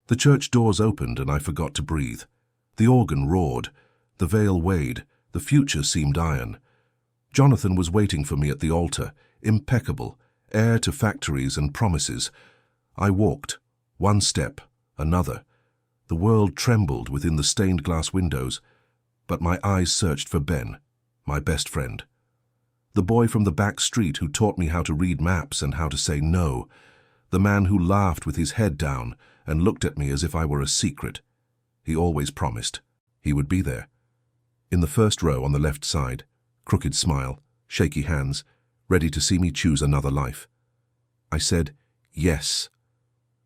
The church doors opened and I forgot to breathe. The organ roared, the veil weighed, the future seemed iron. Jonathan was waiting for me at the altar, impeccable, heir to factories and promises. I walked, one step, another. The world trembled within the stained glass windows, but my eyes searched for Ben, my best friend. The boy from the back street who taught me how to read maps and how to say no. The man who laughed with his head down and looked at me as if I were a secret. He always promised. He would be there. In the first row on the left side, crooked smile, shaky hands, ready to see me choose another life. I said, yes.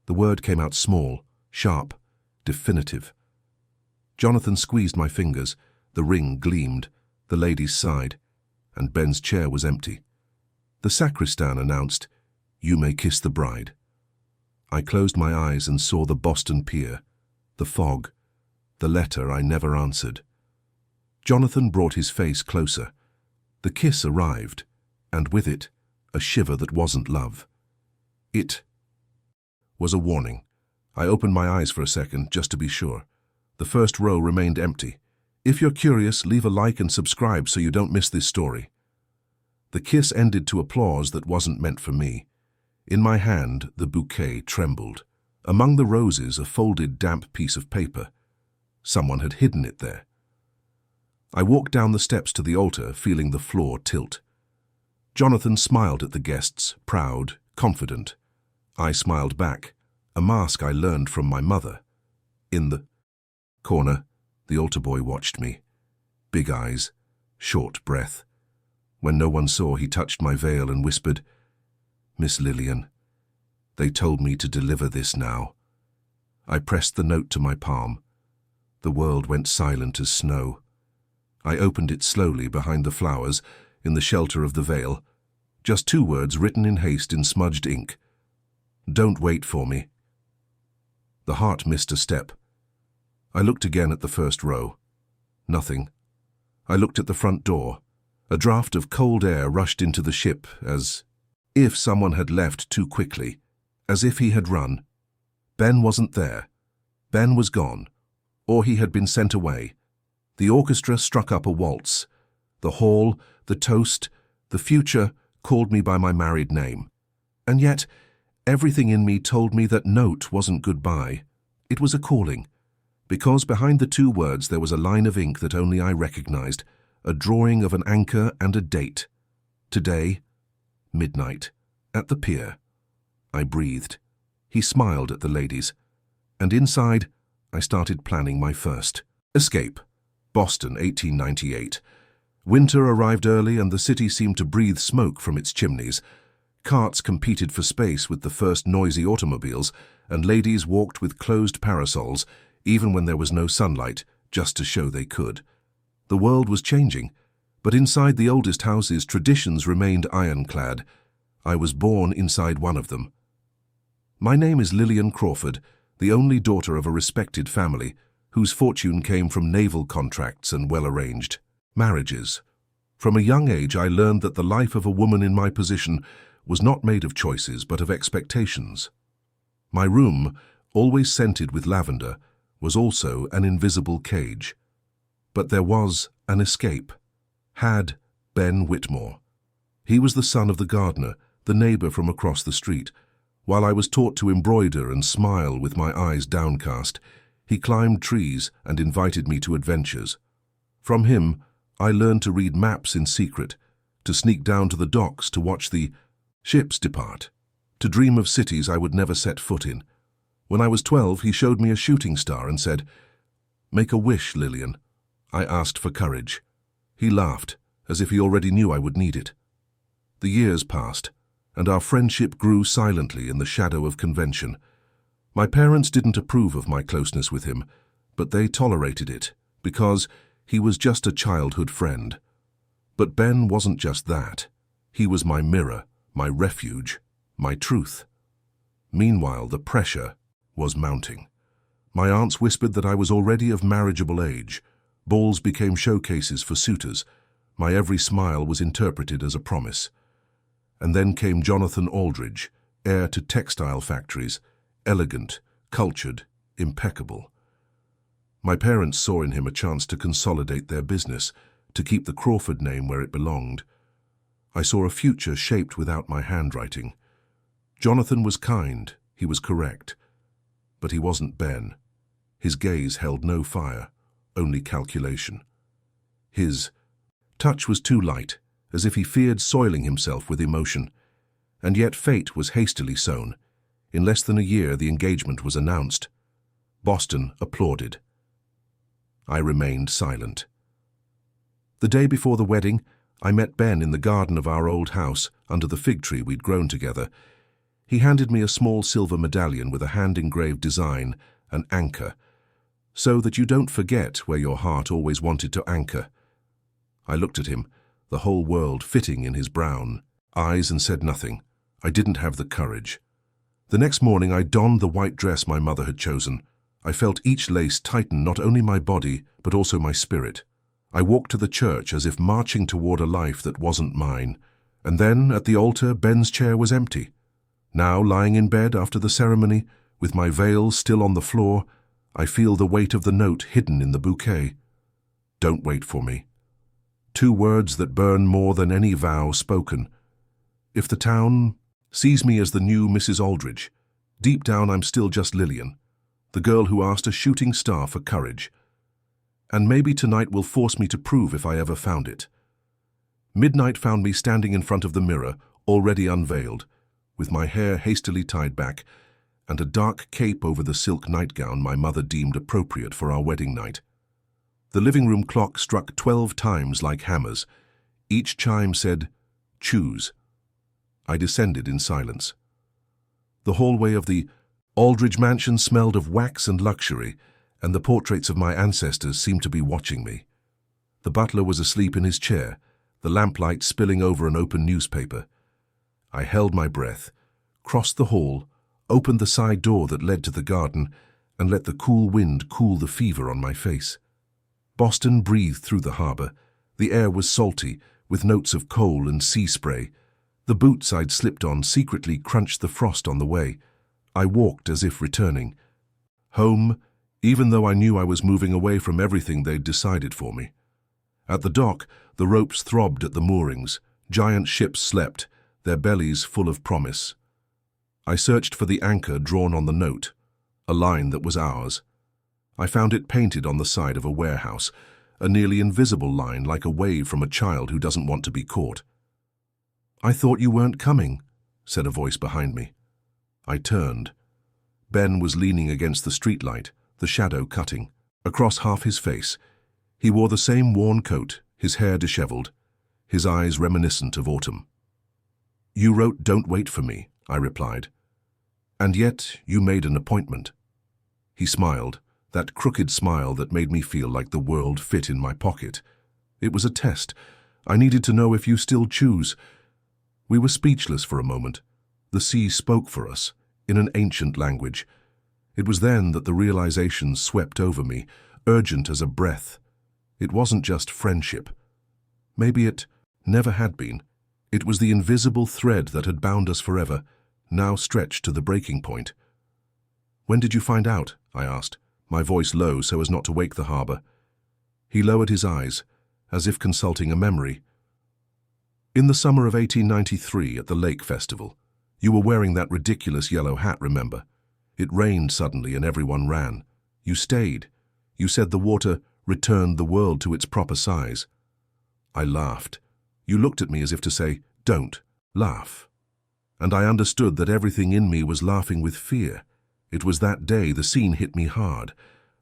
The word came out small, sharp, definitive. Jonathan squeezed my fingers, the ring gleamed, the ladies sighed, and Ben's chair was empty. The sacristan announced, "You may kiss the bride." I closed my eyes and saw the Boston pier, the fog, the letter I never answered. Jonathan brought his face closer. The kiss arrived, and with it, a shiver that wasn't love. It was a warning. I opened my eyes for a second, just to be sure. The first row remained empty. If you're curious, leave a like and subscribe so you don't miss this story. The kiss ended to applause that wasn't meant for me. In my hand, the bouquet trembled. Among the roses, a folded, damp piece of paper. Someone had hidden it there. I walked down the steps to the altar, feeling the floor tilt. Jonathan smiled at the guests, proud, confident. I smiled back, a mask I learned from my mother. In the corner, the altar boy watched me. Big eyes, short breath. When no one saw, he touched my veil and whispered, "Miss Lillian, they told me to deliver this now." I pressed the note to my palm. The world went silent as snow. I opened it slowly behind the flowers, in the shelter of the veil. Just 2 words written in haste in smudged ink. "Don't wait for me." The heart missed a step. I looked again at the first row. Nothing. I looked at the front door. A draft of cold air rushed into the ship, as if someone had left too quickly, as if he had run. Ben wasn't there. Ben was gone, or he had been sent away. The orchestra struck up a waltz. The hall, the toast, the future called me by my married name. And yet, everything in me told me that note wasn't goodbye. It was a calling. Because behind the 2 words there was a line of ink that only I recognized, a drawing of an anchor and a date. Today, midnight, at the pier. I breathed. He smiled at the ladies. And inside, I started planning my first escape. Boston, 1898. Winter arrived early and the city seemed to breathe smoke from its chimneys. Carts competed for space with the first noisy automobiles, and ladies walked with closed parasols, even when there was no sunlight, just to show they could. The world was changing, but inside the oldest houses, traditions remained ironclad. I was born inside one of them. My name is Lillian Crawford, the only daughter of a respected family, whose fortune came from naval contracts and well-arranged marriages. From a young age, I learned that the life of a woman in my position was not made of choices, but of expectations. My room, always scented with lavender, was also an invisible cage. But there was an escape. Had Ben Whitmore. He was the son of the gardener, the neighbor from across the street. While I was taught to embroider and smile with my eyes downcast, he climbed trees and invited me to adventures. From him, I learned to read maps in secret, to sneak down to the docks to watch the ships depart, to dream of cities I would never set foot in. When I was 12, he showed me a shooting star and said, "Make a wish, Lillian." I asked for courage. He laughed, as if he already knew I would need it. The years passed, and our friendship grew silently in the shadow of convention. My parents didn't approve of my closeness with him, but they tolerated it, because he was just a childhood friend. But Ben wasn't just that. He was my mirror, my refuge, my truth. Meanwhile, the pressure was mounting. My aunts whispered that I was already of marriageable age. Balls became showcases for suitors. My every smile was interpreted as a promise. And then came Jonathan Aldridge, heir to textile factories, elegant, cultured, impeccable. My parents saw in him a chance to consolidate their business, to keep the Crawford name where it belonged. I saw a future shaped without my handwriting. Jonathan was kind, he was correct. But he wasn't Ben. His gaze held no fire, only calculation. His touch was too light, as if he feared soiling himself with emotion. And yet fate was hastily sown. In less than a year, the engagement was announced. Boston applauded. I remained silent. The day before the wedding, I met Ben in the garden of our old house, under the fig tree we'd grown together. He handed me a small silver medallion with a hand-engraved design, an anchor, so that you don't forget where your heart always wanted to anchor. I looked at him, the whole world fitting in his brown eyes, and said nothing. I didn't have the courage. The next morning I donned the white dress my mother had chosen. I felt each lace tighten not only my body, but also my spirit. I walked to the church as if marching toward a life that wasn't mine. And then, at the altar, Ben's chair was empty. Now, lying in bed after the ceremony, with my veil still on the floor, I feel the weight of the note hidden in the bouquet. Don't wait for me. 2 words that burn more than any vow spoken. If the town sees me as the new Mrs. Aldridge, deep down I'm still just Lillian, the girl who asked a shooting star for courage. And maybe tonight will force me to prove if I ever found it. Midnight found me standing in front of the mirror, already unveiled, with my hair hastily tied back, and a dark cape over the silk nightgown my mother deemed appropriate for our wedding night. The living room clock struck 12 times like hammers. Each chime said, "Choose." I descended in silence. The hallway of the Aldridge mansion smelled of wax and luxury, and the portraits of my ancestors seemed to be watching me. The butler was asleep in his chair, the lamplight spilling over an open newspaper. I held my breath, crossed the hall, opened the side door that led to the garden, and let the cool wind cool the fever on my face. Boston breathed through the harbor. The air was salty, with notes of coal and sea spray. The boots I'd slipped on secretly crunched the frost on the way. I walked as if returning. Home, even though I knew I was moving away from everything they'd decided for me. At the dock, the ropes throbbed at the moorings. Giant ships slept, their bellies full of promise. I searched for the anchor drawn on the note, a line that was ours. I found it painted on the side of a warehouse, a nearly invisible line like a wave from a child who doesn't want to be caught. "I thought you weren't coming," said a voice behind me. I turned. Ben was leaning against the streetlight, the shadow cutting, across half his face. He wore the same worn coat, his hair disheveled, his eyes reminiscent of autumn. "You wrote 'Don't wait for me,'" I replied. "And yet you made an appointment." He smiled, that crooked smile that made me feel like the world fit in my pocket. It was a test. I needed to know if you still choose. We were speechless for a moment. The sea spoke for us, in an ancient language. It was then that the realization swept over me, urgent as a breath. It wasn't just friendship. Maybe it never had been. It was the invisible thread that had bound us forever, now stretched to the breaking point. "When did you find out?" I asked, my voice low so as not to wake the harbor. He lowered his eyes, as if consulting a memory. "In the summer of 1893 at the Lake Festival. You were wearing that ridiculous yellow hat, remember? It rained suddenly and everyone ran. You stayed. You said the water returned the world to its proper size." I laughed. You looked at me as if to say, "Don't laugh." And I understood that everything in me was laughing with fear. It was that day the scene hit me hard.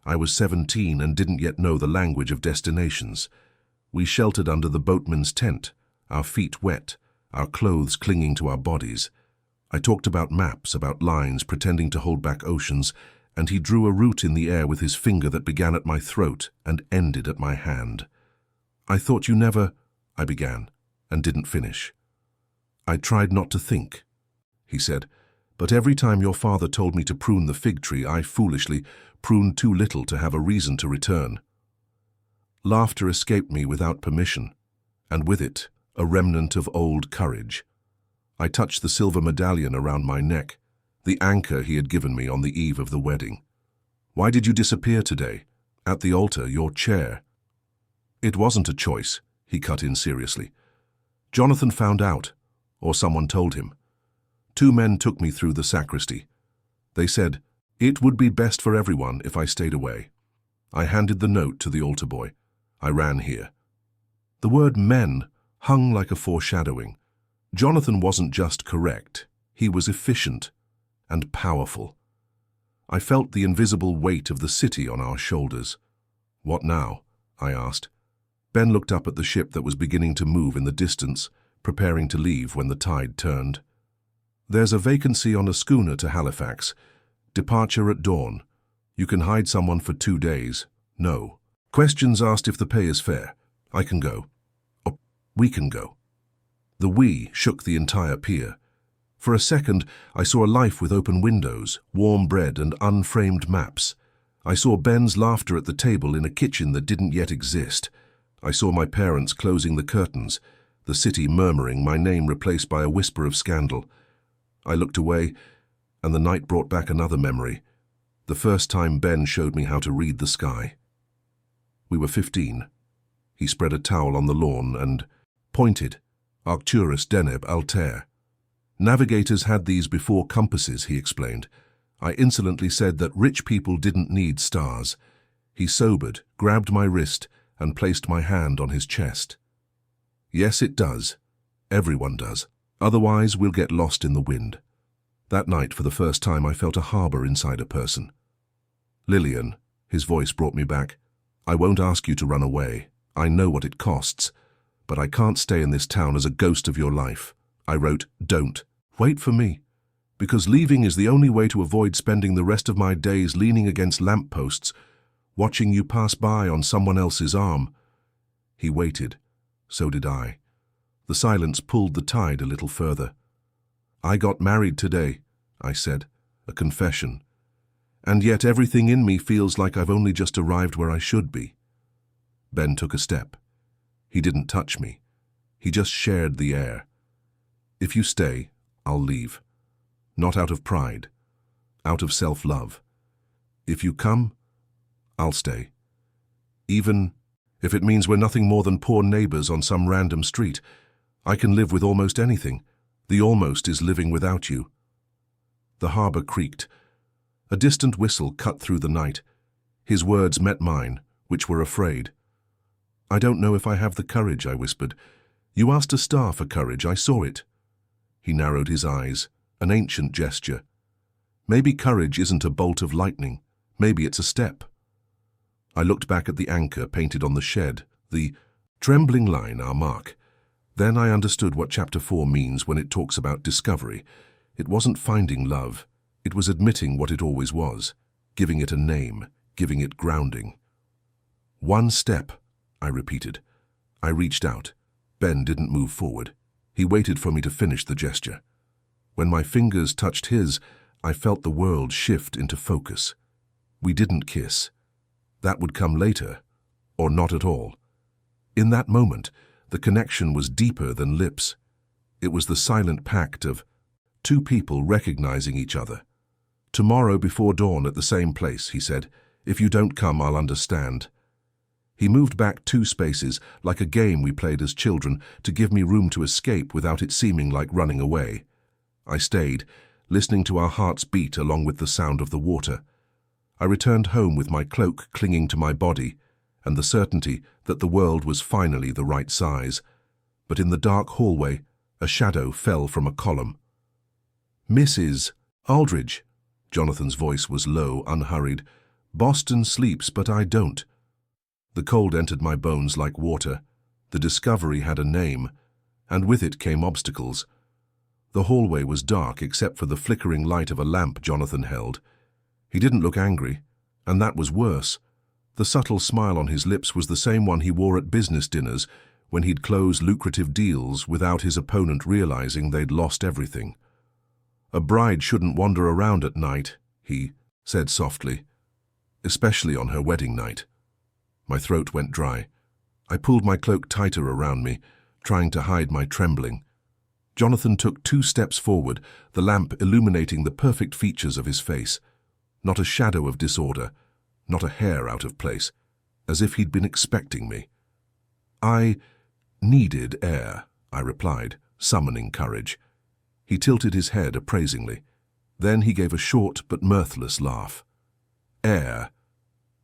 I was 17 and didn't yet know the language of destinations. We sheltered under the boatman's tent, our feet wet, our clothes clinging to our bodies. I talked about maps, about lines, pretending to hold back oceans, and he drew a route in the air with his finger that began at my throat and ended at my hand. "I thought you never—" I began, and didn't finish. "I tried not to think," he said, "but every time your father told me to prune the fig tree, I foolishly pruned too little to have a reason to return." Laughter escaped me without permission, and with it, a remnant of old courage. I touched the silver medallion around my neck, the anchor he had given me on the eve of the wedding. Why did you disappear today? At the altar, your chair. It wasn't a choice, he cut in seriously. Jonathan found out, or someone told him. 2 men took me through the sacristy. They said, it would be best for everyone if I stayed away. I handed the note to the altar boy. I ran here. The word men hung like a foreshadowing. Jonathan wasn't just correct, he was efficient and powerful. I felt the invisible weight of the city on our shoulders. What now? I asked. Ben looked up at the ship that was beginning to move in the distance, preparing to leave when the tide turned. There's a vacancy on a schooner to Halifax. Departure at dawn. You can hide someone for 2 days. No. Questions asked if the pay is fair. I can go. Or we can go. The we shook the entire pier. For a second, I saw a life with open windows, warm bread and unframed maps. I saw Ben's laughter at the table in a kitchen that didn't yet exist. I saw my parents closing the curtains, the city murmuring, my name replaced by a whisper of scandal. I looked away, and the night brought back another memory. The first time Ben showed me how to read the sky. We were 15. He spread a towel on the lawn and pointed, Arcturus deneb alter. Navigators had these before compasses, he explained. I insolently said that rich people didn't need stars. He sobered, grabbed my wrist, and placed my hand on his chest. Yes, it does. Everyone does. Otherwise, we'll get lost in the wind. That night, for the first time, I felt a harbor inside a person. Lillian, his voice brought me back. I won't ask you to run away. I know what it costs. But I can't stay in this town as a ghost of your life. I wrote, don't. Wait for me. Because leaving is the only way to avoid spending the rest of my days leaning against lampposts, watching you pass by on someone else's arm. He waited. So did I. The silence pulled the tide a little further. I got married today, I said, a confession. And yet everything in me feels like I've only just arrived where I should be. Ben took a step. He didn't touch me. He just shared the air. If you stay, I'll leave. Not out of pride, out of self-love. If you come, I'll stay. Even if it means we're nothing more than poor neighbors on some random street, I can live with almost anything. The almost is living without you. The harbor creaked. A distant whistle cut through the night. His words met mine, which were afraid. I don't know if I have the courage, I whispered. You asked a star for courage, I saw it. He narrowed his eyes, an ancient gesture. Maybe courage isn't a bolt of lightning. Maybe it's a step. I looked back at the anchor painted on the shed, the trembling line, our mark. Then I understood what Chapter 4 means when it talks about discovery. It wasn't finding love. It was admitting what it always was, giving it a name, giving it grounding. 1 step, I repeated. I reached out. Ben didn't move forward. He waited for me to finish the gesture. When my fingers touched his, I felt the world shift into focus. We didn't kiss. That would come later, or not at all. In that moment, the connection was deeper than lips. It was the silent pact of 2 people recognizing each other. Tomorrow before dawn at the same place, he said. If you don't come, I'll understand. He moved back 2 spaces, like a game we played as children, to give me room to escape without it seeming like running away. I stayed, listening to our hearts beat along with the sound of the water. I returned home with my cloak clinging to my body, and the certainty that the world was finally the right size. But in the dark hallway, a shadow fell from a column. Mrs. Aldridge. Jonathan's voice was low, unhurried. Boston sleeps, but I don't. The cold entered my bones like water. The discovery had a name, and with it came obstacles. The hallway was dark except for the flickering light of a lamp Jonathan held. He didn't look angry, and that was worse. The subtle smile on his lips was the same one he wore at business dinners when he'd close lucrative deals without his opponent realizing they'd lost everything. A bride shouldn't wander around at night, he said softly, especially on her wedding night. My throat went dry. I pulled my cloak tighter around me, trying to hide my trembling. Jonathan took 2 steps forward, the lamp illuminating the perfect features of his face. not a shadow of disorder, not a hair out of place, as if he'd been expecting me. "I needed air," I replied, summoning courage. He tilted his head appraisingly. Then he gave a short but mirthless laugh. "Air?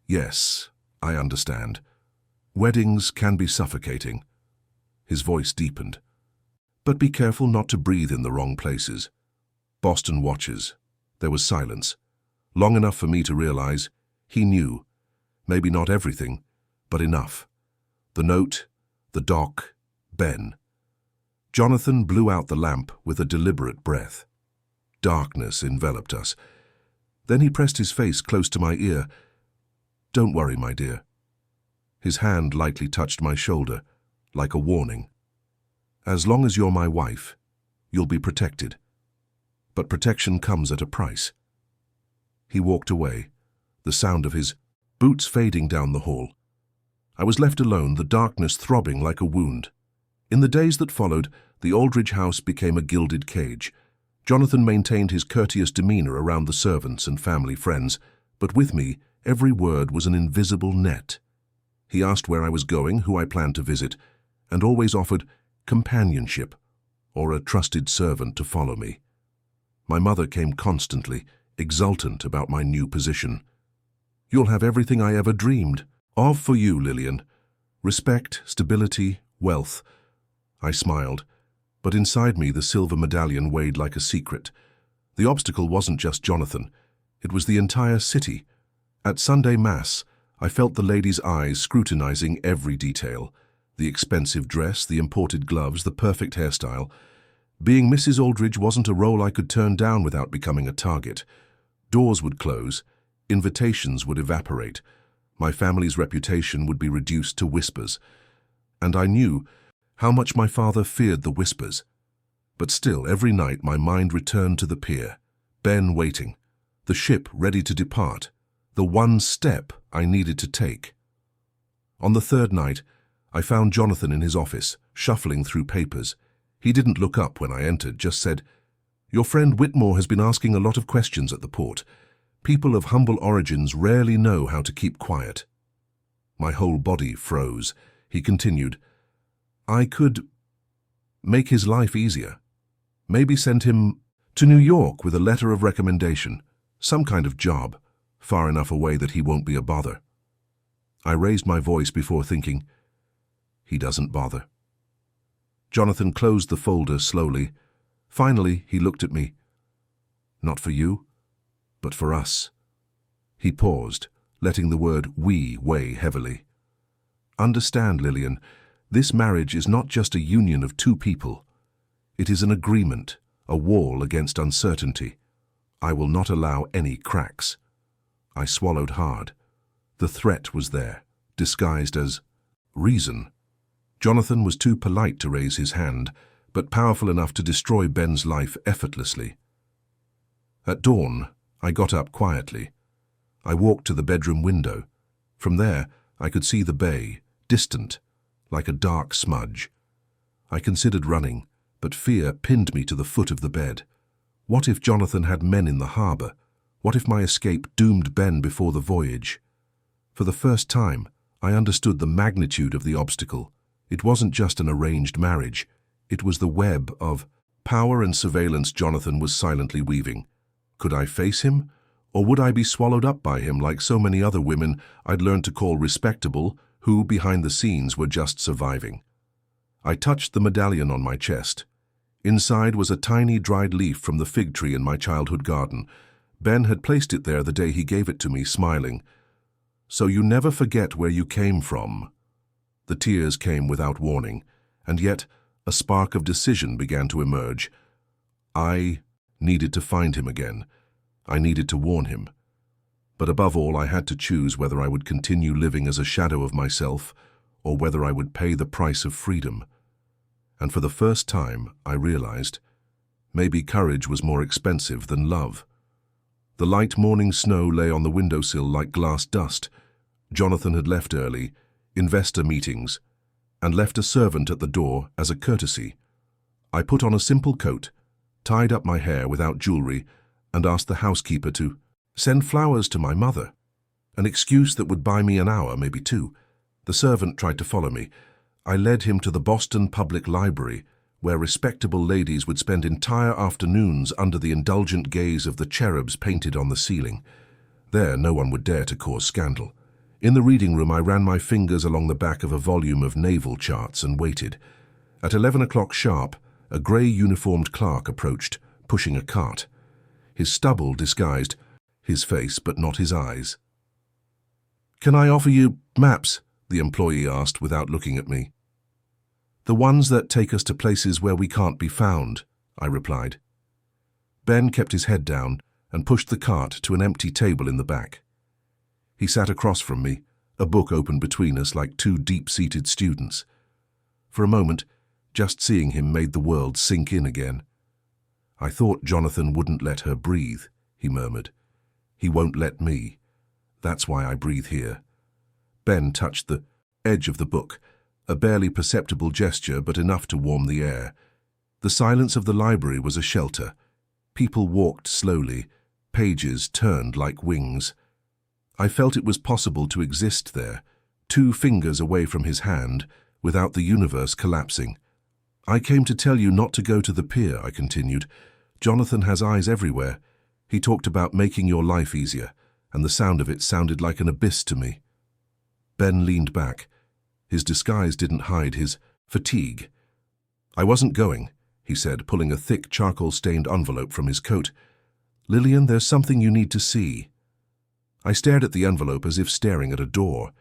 Yes, I understand. Weddings can be suffocating." His voice deepened. "But be careful not to breathe in the wrong places." Boston watches. There was silence, long enough for me to realize he knew. Maybe not everything, but enough. The note, the doc, Ben. Jonathan blew out the lamp with a deliberate breath. Darkness enveloped us. Then he pressed his face close to my ear. "Don't worry, my dear." His hand lightly touched my shoulder, like a warning. "As long as you're my wife, you'll be protected. But protection comes at a price." He walked away, the sound of his boots fading down the hall. I was left alone, the darkness throbbing like a wound. In the days that followed, the Aldridge house became a gilded cage. Jonathan maintained his courteous demeanor around the servants and family friends, but with me, every word was an invisible net. He asked where I was going, who I planned to visit, and always offered companionship or a trusted servant to follow me. My mother came constantly, exultant about my new position. "You'll have everything I ever dreamed of for you, Lillian. Respect, stability, wealth." I smiled, but inside me the silver medallion weighed like a secret. The obstacle wasn't just Jonathan. It was the entire city. At Sunday Mass, I felt the lady's eyes scrutinizing every detail. The expensive dress, the imported gloves, the perfect hairstyle. Being Mrs. Aldridge wasn't a role I could turn down without becoming a target. Doors would close, invitations would evaporate. My family's reputation would be reduced to whispers. And I knew how much my father feared the whispers. But still, every night my mind returned to the pier, Ben waiting, the ship ready to depart, the one step I needed to take. On the third night, I found Jonathan in his office, shuffling through papers. He didn't look up when I entered, just said, "Your friend Whitmore has been asking a lot of questions at the port. People of humble origins rarely know how to keep quiet." My whole body froze. He continued, "I could make his life easier. Maybe send him to New York with a letter of recommendation, some kind of job, far enough away that he won't be a bother." I raised my voice before thinking, he doesn't bother. Jonathan closed the folder slowly. Finally, he looked at me. "Not for you, but for us." He paused, letting the word "we" weigh heavily. "Understand, Lillian, this marriage is not just a union of two people. It is an agreement, a wall against uncertainty. I will not allow any cracks." I swallowed hard. The threat was there, disguised as reason. Jonathan was too polite to raise his hand, but powerful enough to destroy Ben's life effortlessly. At dawn, I got up quietly. I walked to the bedroom window. From there, I could see the bay, distant, like a dark smudge. I considered running, but fear pinned me to the foot of the bed. What if Jonathan had men in the harbor? What if my escape doomed Ben before the voyage? For the first time, I understood the magnitude of the obstacle. It wasn't just an arranged marriage. It was the web of power and surveillance Jonathan was silently weaving. Could I face him? Or would I be swallowed up by him like so many other women I'd learned to call respectable, who, behind the scenes, were just surviving? I touched the medallion on my chest. Inside was a tiny dried leaf from the fig tree in my childhood garden. Ben had placed it there the day he gave it to me, smiling. "So you never forget where you came from." The tears came without warning, and yet a spark of decision began to emerge. I needed to find him again. I needed to warn him. But above all, I had to choose whether I would continue living as a shadow of myself or whether I would pay the price of freedom. And for the first time, I realized maybe courage was more expensive than love. The light morning snow lay on the windowsill like glass dust. Jonathan had left early, investor meetings, and left a servant at the door as a courtesy. I put on a simple coat, tied up my hair without jewelry, and asked the housekeeper to Send flowers to my mother. An excuse that would buy me an hour, maybe two. The servant tried to follow me. I led him to the Boston Public Library, where respectable ladies would spend entire afternoons under the indulgent gaze of the cherubs painted on the ceiling. There, no one would dare to cause scandal. In the reading room, I ran my fingers along the back of a volume of naval charts and waited. At 11 o'clock sharp, a grey uniformed clerk approached, pushing a cart. His stubble disguised his face, but not his eyes. "Can I offer you maps?" the employee asked without looking at me. "The ones that take us to places where we can't be found," I replied. Ben kept his head down and pushed the cart to an empty table in the back. He sat across from me, a book open between us like two deep-seated students. For a moment, just seeing him made the world sink in again. "I thought Jonathan wouldn't let her breathe," he murmured. "He won't let me. That's why I breathe here." Ben touched the edge of the book, a barely perceptible gesture but enough to warm the air. The silence of the library was a shelter. People walked slowly, pages turned like wings. I felt it was possible to exist there, 2 fingers away from his hand, without the universe collapsing. "I came to tell you not to go to the pier," I continued. "Jonathan has eyes everywhere. He talked about making your life easier, and the sound of it sounded like an abyss to me." Ben leaned back. His disguise didn't hide his fatigue. "I wasn't going," he said, pulling a thick charcoal-stained envelope from his coat. "Lillian, there's something you need to see." I stared at the envelope as if staring at a door.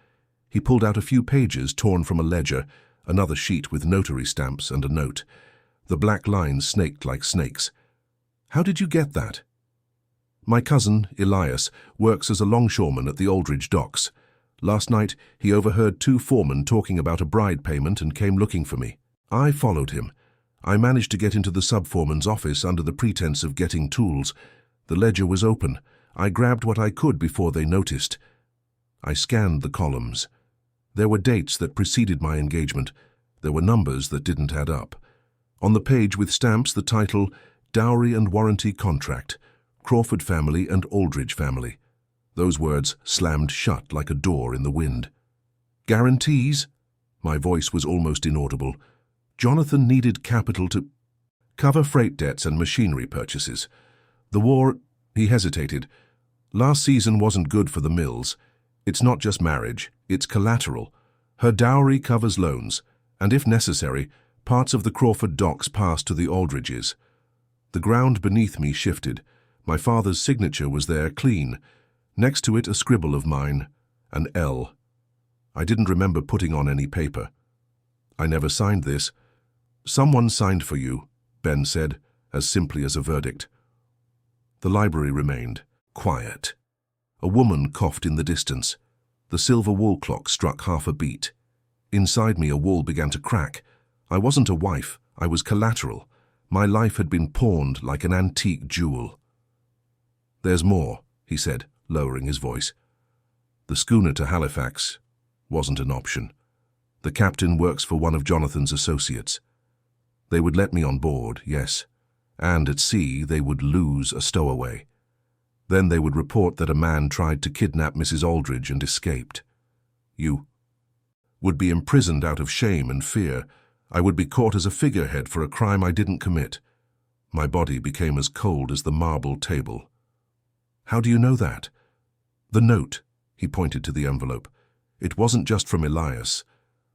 He pulled out a few pages torn from a ledger, another sheet with notary stamps and a note. The black lines snaked like snakes. "How did you get that?" "My cousin, Elias, works as a longshoreman at the Aldridge docks. Last night, he overheard 2 foremen talking about a bride payment and came looking for me. I followed him. I managed to get into the sub-foreman's office under the pretense of getting tools. The ledger was open. I grabbed what I could before they noticed. I scanned the columns. There were dates that preceded my engagement. There were numbers that didn't add up. On the page with stamps, the title, Dowry and Warranty Contract, Crawford Family and Aldridge Family. Those words slammed shut like a door in the wind. "Guarantees?" My voice was almost inaudible. "Jonathan needed capital to cover freight debts and machinery purchases. The war..." He hesitated. "Last season wasn't good for the mills. It's not just marriage, it's collateral. Her dowry covers loans, and if necessary, parts of the Crawford docks pass to the Aldridges." The ground beneath me shifted. My father's signature was there, clean. Next to it, a scribble of mine, an L. I didn't remember putting on any paper. "I never signed this." "Someone signed for you," Ben said, as simply as a verdict. The library remained quiet. A woman coughed in the distance. The silver wall clock struck half a beat. Inside me, a wall began to crack. I wasn't a wife, I was collateral. My life had been pawned like an antique jewel. "There's more," he said, lowering his voice. "The schooner to Halifax wasn't an option. The captain works for one of Jonathan's associates. They would let me on board, yes, and at sea they would lose a stowaway. Then they would report that a man tried to kidnap Mrs. Aldridge and escaped. You would be imprisoned out of shame and fear. I would be caught as a figurehead for a crime I didn't commit. My body became as cold as the marble table." "How do you know that?" "The note," he pointed to the envelope. "It wasn't just from Elias.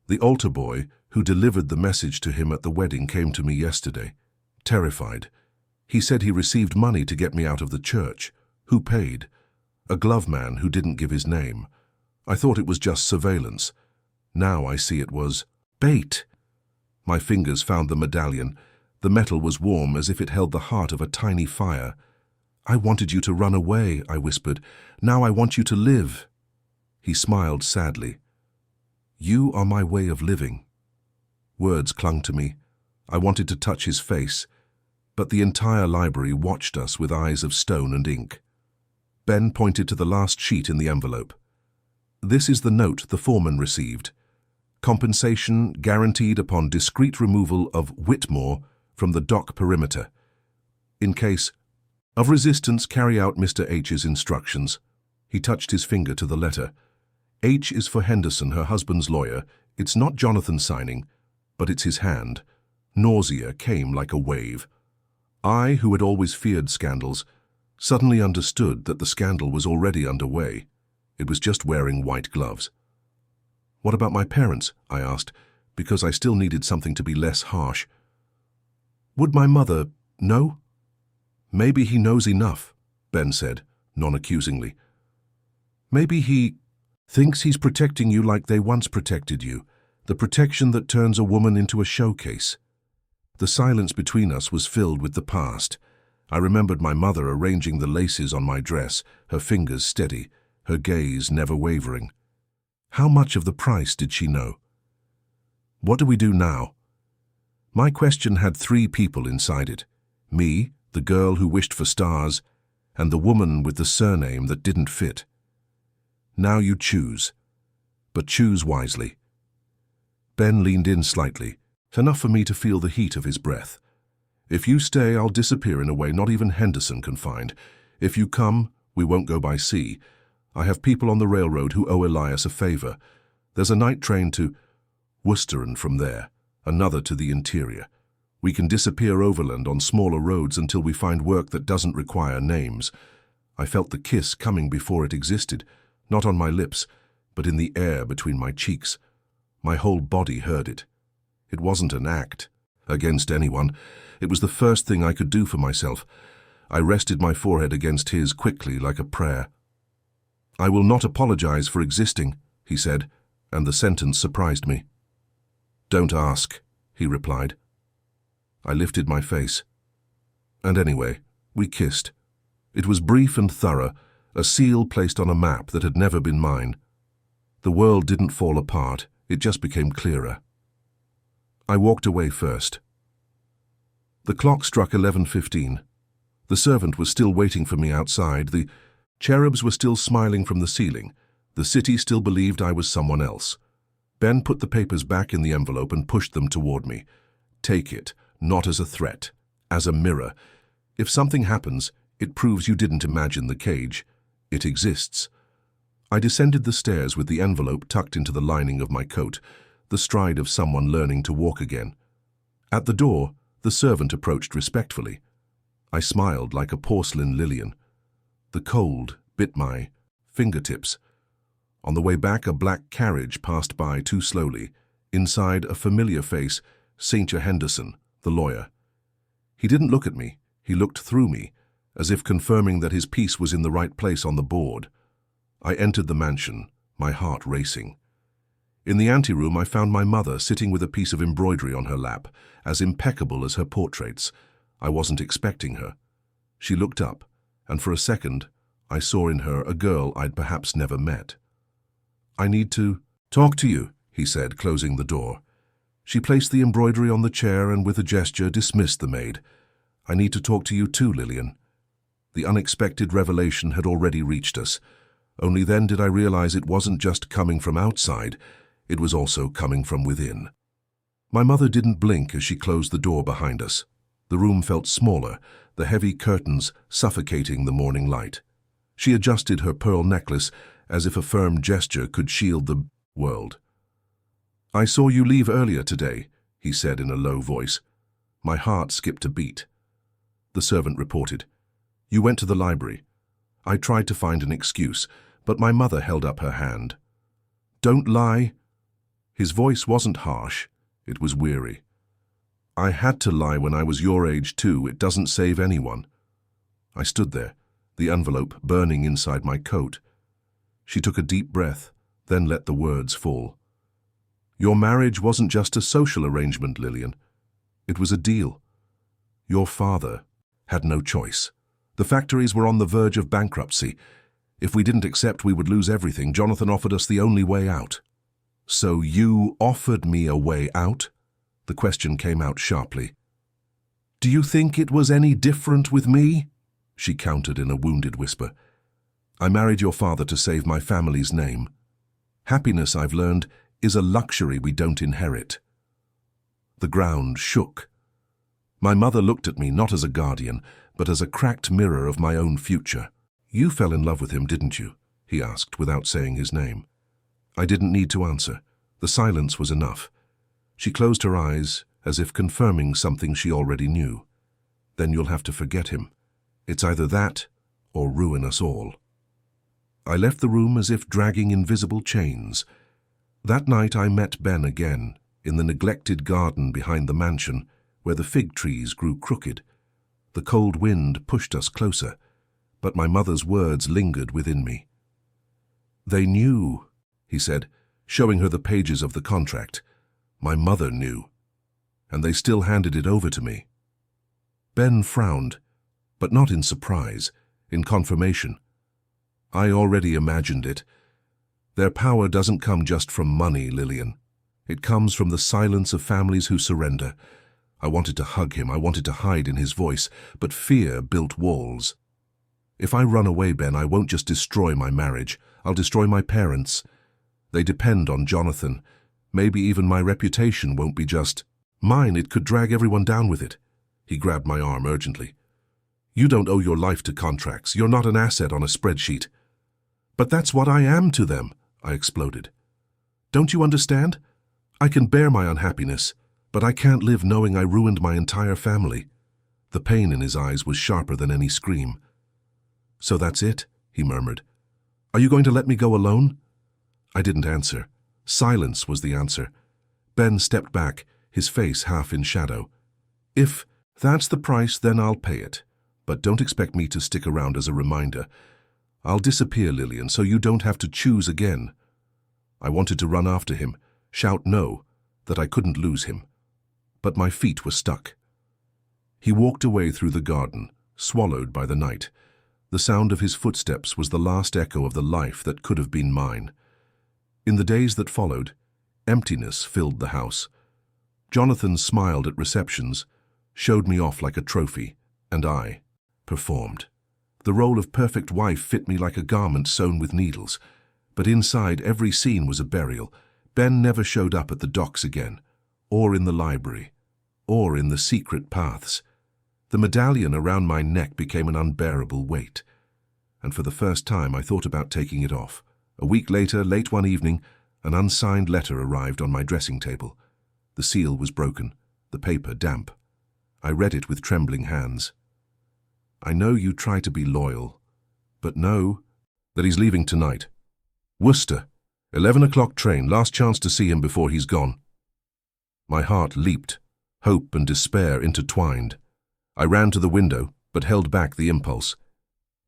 The altar boy who delivered the message to him at the wedding came to me yesterday, terrified. He said he received money to get me out of the church. Who paid? A glove man who didn't give his name. I thought it was just surveillance. Now I see it was bait." My fingers found the medallion. The metal was warm as if it held the heart of a tiny fire. "I wanted you to run away," I whispered. "Now I want you to live." He smiled sadly. "You are my way of living." Words clung to me. I wanted to touch his face, but the entire library watched us with eyes of stone and ink. Ben pointed to the last sheet in the envelope. "This is the note the foreman received. Compensation guaranteed upon discreet removal of Whitmore from the dock perimeter. In case..." Of resistance, carry out Mr. H's instructions. He touched his finger to the letter. H is for Henderson, her husband's lawyer. It's not Jonathan signing, but it's his hand. Nausea came like a wave. I, who had always feared scandals, suddenly understood that the scandal was already underway. It was just wearing white gloves. What about my parents? I asked, because I still needed something to be less harsh. Would my mother know? Maybe he knows enough, Ben said, non-accusingly. Maybe he thinks he's protecting you like they once protected you, the protection that turns a woman into a showcase. The silence between us was filled with the past. I remembered my mother arranging the laces on my dress, her fingers steady, her gaze never wavering. How much of the price did she know? What do we do now? My question had three people inside it. Me, the girl who wished for stars, and the woman with the surname that didn't fit. Now you choose, but choose wisely. Ben leaned in slightly, enough for me to feel the heat of his breath. If you stay, I'll disappear in a way not even Henderson can find. If you come, we won't go by sea. I have people on the railroad who owe Elias a favor. There's a night train to Worcester and from there, another to the interior. We can disappear overland on smaller roads until we find work that doesn't require names. I felt the kiss coming before it existed, not on my lips, but in the air between my cheeks. My whole body heard it. It wasn't an act against anyone. It was the first thing I could do for myself. I rested my forehead against his quickly like a prayer. I will not apologize for existing, he said, and the sentence surprised me. Don't ask, he replied. I lifted my face. And anyway, we kissed. It was brief and thorough, a seal placed on a map that had never been mine. The world didn't fall apart, it just became clearer. I walked away first. The clock struck 11:15. The servant was still waiting for me outside. The cherubs were still smiling from the ceiling. The city still believed I was someone else. Ben put the papers back in the envelope and pushed them toward me. Take it, not as a threat, as a mirror. If something happens, it proves you didn't imagine the cage. It exists. I descended the stairs with the envelope tucked into the lining of my coat, the stride of someone learning to walk again. At the door, the servant approached respectfully. I smiled like a porcelain Lillian. The cold bit my fingertips. On the way back, a black carriage passed by too slowly. Inside, a familiar face, St. Henderson, the lawyer. He didn't look at me. He looked through me, as if confirming that his piece was in the right place on the board. I entered the mansion, my heart racing. In the anteroom, I found my mother sitting with a piece of embroidery on her lap, as impeccable as her portraits. I wasn't expecting her. She looked up, and for a second, I saw in her a girl I'd perhaps never met. I need to talk to you, he said, closing the door. She placed the embroidery on the chair and with a gesture dismissed the maid. I need to talk to you too, Lillian. The unexpected revelation had already reached us. Only then did I realize it wasn't just coming from outside, it was also coming from within. My mother didn't blink as she closed the door behind us. The room felt smaller, the heavy curtains suffocating the morning light. She adjusted her pearl necklace as if a firm gesture could shield the world. I saw you leave earlier today, he said in a low voice. My heart skipped a beat. The servant reported. You went to the library. I tried to find an excuse, but my mother held up her hand. Don't lie. His voice wasn't harsh, it was weary. I had to lie when I was your age too, it doesn't save anyone. I stood there, the envelope burning inside my coat. She took a deep breath, then let the words fall. Your marriage wasn't just a social arrangement, Lillian. It was a deal. Your father had no choice. The factories were on the verge of bankruptcy. If we didn't accept, we would lose everything. Jonathan offered us the only way out. So you offered me a way out? The question came out sharply. Do you think it was any different with me? She countered in a wounded whisper. I married your father to save my family's name. Happiness, I've learned, is a luxury we don't inherit. The ground shook. My mother looked at me not as a guardian, but as a cracked mirror of my own future. "You fell in love with him, didn't you?" he asked without saying his name. I didn't need to answer. The silence was enough. She closed her eyes, as if confirming something she already knew. "Then you'll have to forget him. It's either that or ruin us all." I left the room as if dragging invisible chains. That night I met Ben again, in the neglected garden behind the mansion, where the fig trees grew crooked. The cold wind pushed us closer, but my mother's words lingered within me. "They knew," he said, showing her the pages of the contract. "My mother knew, and they still handed it over to me." Ben frowned, but not in surprise, in confirmation. "I already imagined it. Their power doesn't come just from money, Lillian. It comes from the silence of families who surrender." I wanted to hug him, I wanted to hide in his voice, but fear built walls. "If I run away, Ben, I won't just destroy my marriage. I'll destroy my parents. They depend on Jonathan. Maybe even my reputation won't be just mine. It could drag everyone down with it." He grabbed my arm urgently. "You don't owe your life to contracts. You're not an asset on a spreadsheet." "But that's what I am to them," I exploded. "Don't you understand? I can bear my unhappiness, but I can't live knowing I ruined my entire family." The pain in his eyes was sharper than any scream. "So that's it?" he murmured. "Are you going to let me go alone?" I didn't answer. Silence was the answer. Ben stepped back, his face half in shadow. "If that's the price, then I'll pay it. But don't expect me to stick around as a reminder. I'll disappear, Lillian, so you don't have to choose again." I wanted to run after him, shout no, that I couldn't lose him. But my feet were stuck. He walked away through the garden, swallowed by the night. The sound of his footsteps was the last echo of the life that could have been mine. In the days that followed, emptiness filled the house. Jonathan smiled at receptions, showed me off like a trophy, and I performed. The role of perfect wife fit me like a garment sewn with needles, but inside every scene was a burial. Ben never showed up at the docks again, or in the library, or in the secret paths. The medallion around my neck became an unbearable weight, and for the first time I thought about taking it off. A week later, late one evening, an unsigned letter arrived on my dressing table. The seal was broken, the paper damp. I read it with trembling hands. "I know you try to be loyal, but know that he's leaving tonight. Worcester, 11 o'clock train, last chance to see him before he's gone." My heart leaped, hope and despair intertwined. I ran to the window, but held back the impulse.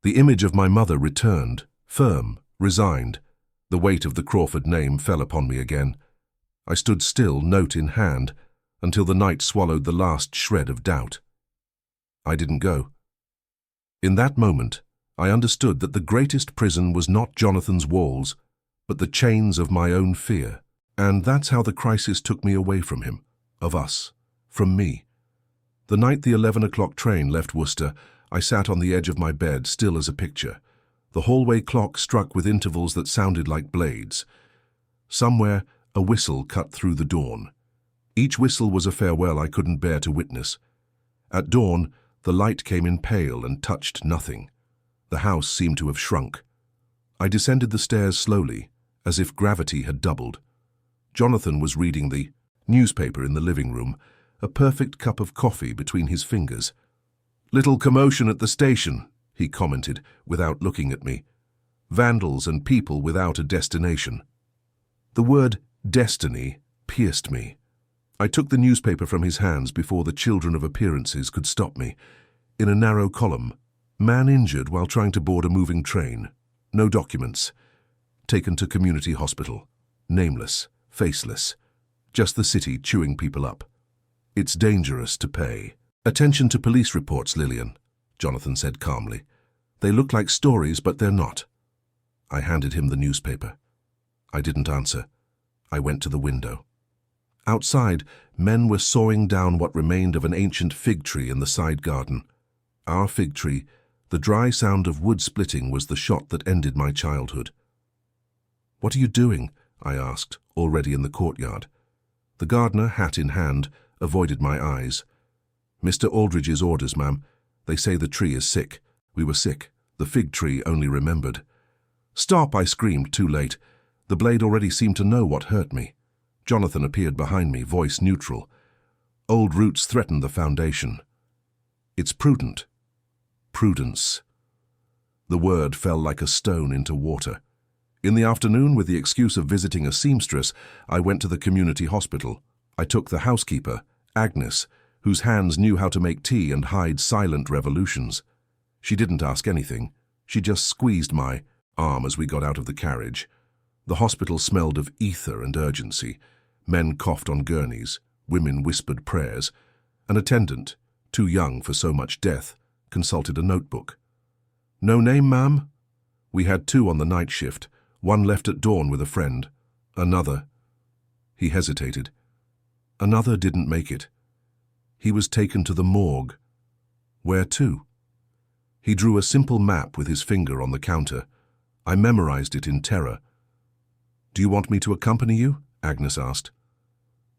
The image of my mother returned, firm, resigned. The weight of the Crawford name fell upon me again. I stood still, note in hand, until the night swallowed the last shred of doubt. I didn't go. In that moment, I understood that the greatest prison was not Jonathan's walls, but the chains of my own fear. And that's how the crisis took me away from him, of us, from me. The night the 11 o'clock train left Worcester, I sat on the edge of my bed, still as a picture. The hallway clock struck with intervals that sounded like blades. Somewhere, a whistle cut through the dawn. Each whistle was a farewell I couldn't bear to witness. At dawn, the light came in pale and touched nothing. The house seemed to have shrunk. I descended the stairs slowly, as if gravity had doubled. Jonathan was reading the newspaper in the living room, a perfect cup of coffee between his fingers. "Little commotion at the station," he commented, without looking at me. "Vandals and people without a destination." The word destiny pierced me. I took the newspaper from his hands before the children of appearances could stop me. In a narrow column, "Man injured while trying to board a moving train. No documents. Taken to community hospital. Nameless, faceless. Just the city chewing people up. It's dangerous to pay." "Attention to police reports, Lillian," Jonathan said calmly. "They look like stories, but they're not." I handed him the newspaper. I didn't answer. I went to the window. Outside, men were sawing down what remained of an ancient fig tree in the side garden. Our fig tree, the dry sound of wood splitting, was the shot that ended my childhood. "What are you doing?" I asked, already in the courtyard. The gardener, hat in hand, avoided my eyes. "Mr. Aldridge's orders, ma'am. They say the tree is sick. We were sick. The fig tree only remembered. Stop, I screamed, too late. The blade already seemed to know what hurt me. Jonathan appeared behind me, voice neutral. Old roots threaten the foundation. It's prudent. Prudence. The word fell like a stone into water. In the afternoon, with the excuse of visiting a seamstress, I went to the community hospital. I took the housekeeper, Agnes, whose hands knew how to make tea and hide silent revolutions. She didn't ask anything. She just squeezed my arm as we got out of the carriage. The hospital smelled of ether and urgency. Men coughed on gurneys. Women whispered prayers. An attendant, too young for so much death, consulted a notebook. No name, ma'am? We had 2 on the night shift. One left at dawn with a friend. Another. He hesitated. Another didn't make it. He was taken to the morgue. Where to? He drew a simple map with his finger on the counter. I memorized it in terror. Do you want me to accompany you? Agnes asked.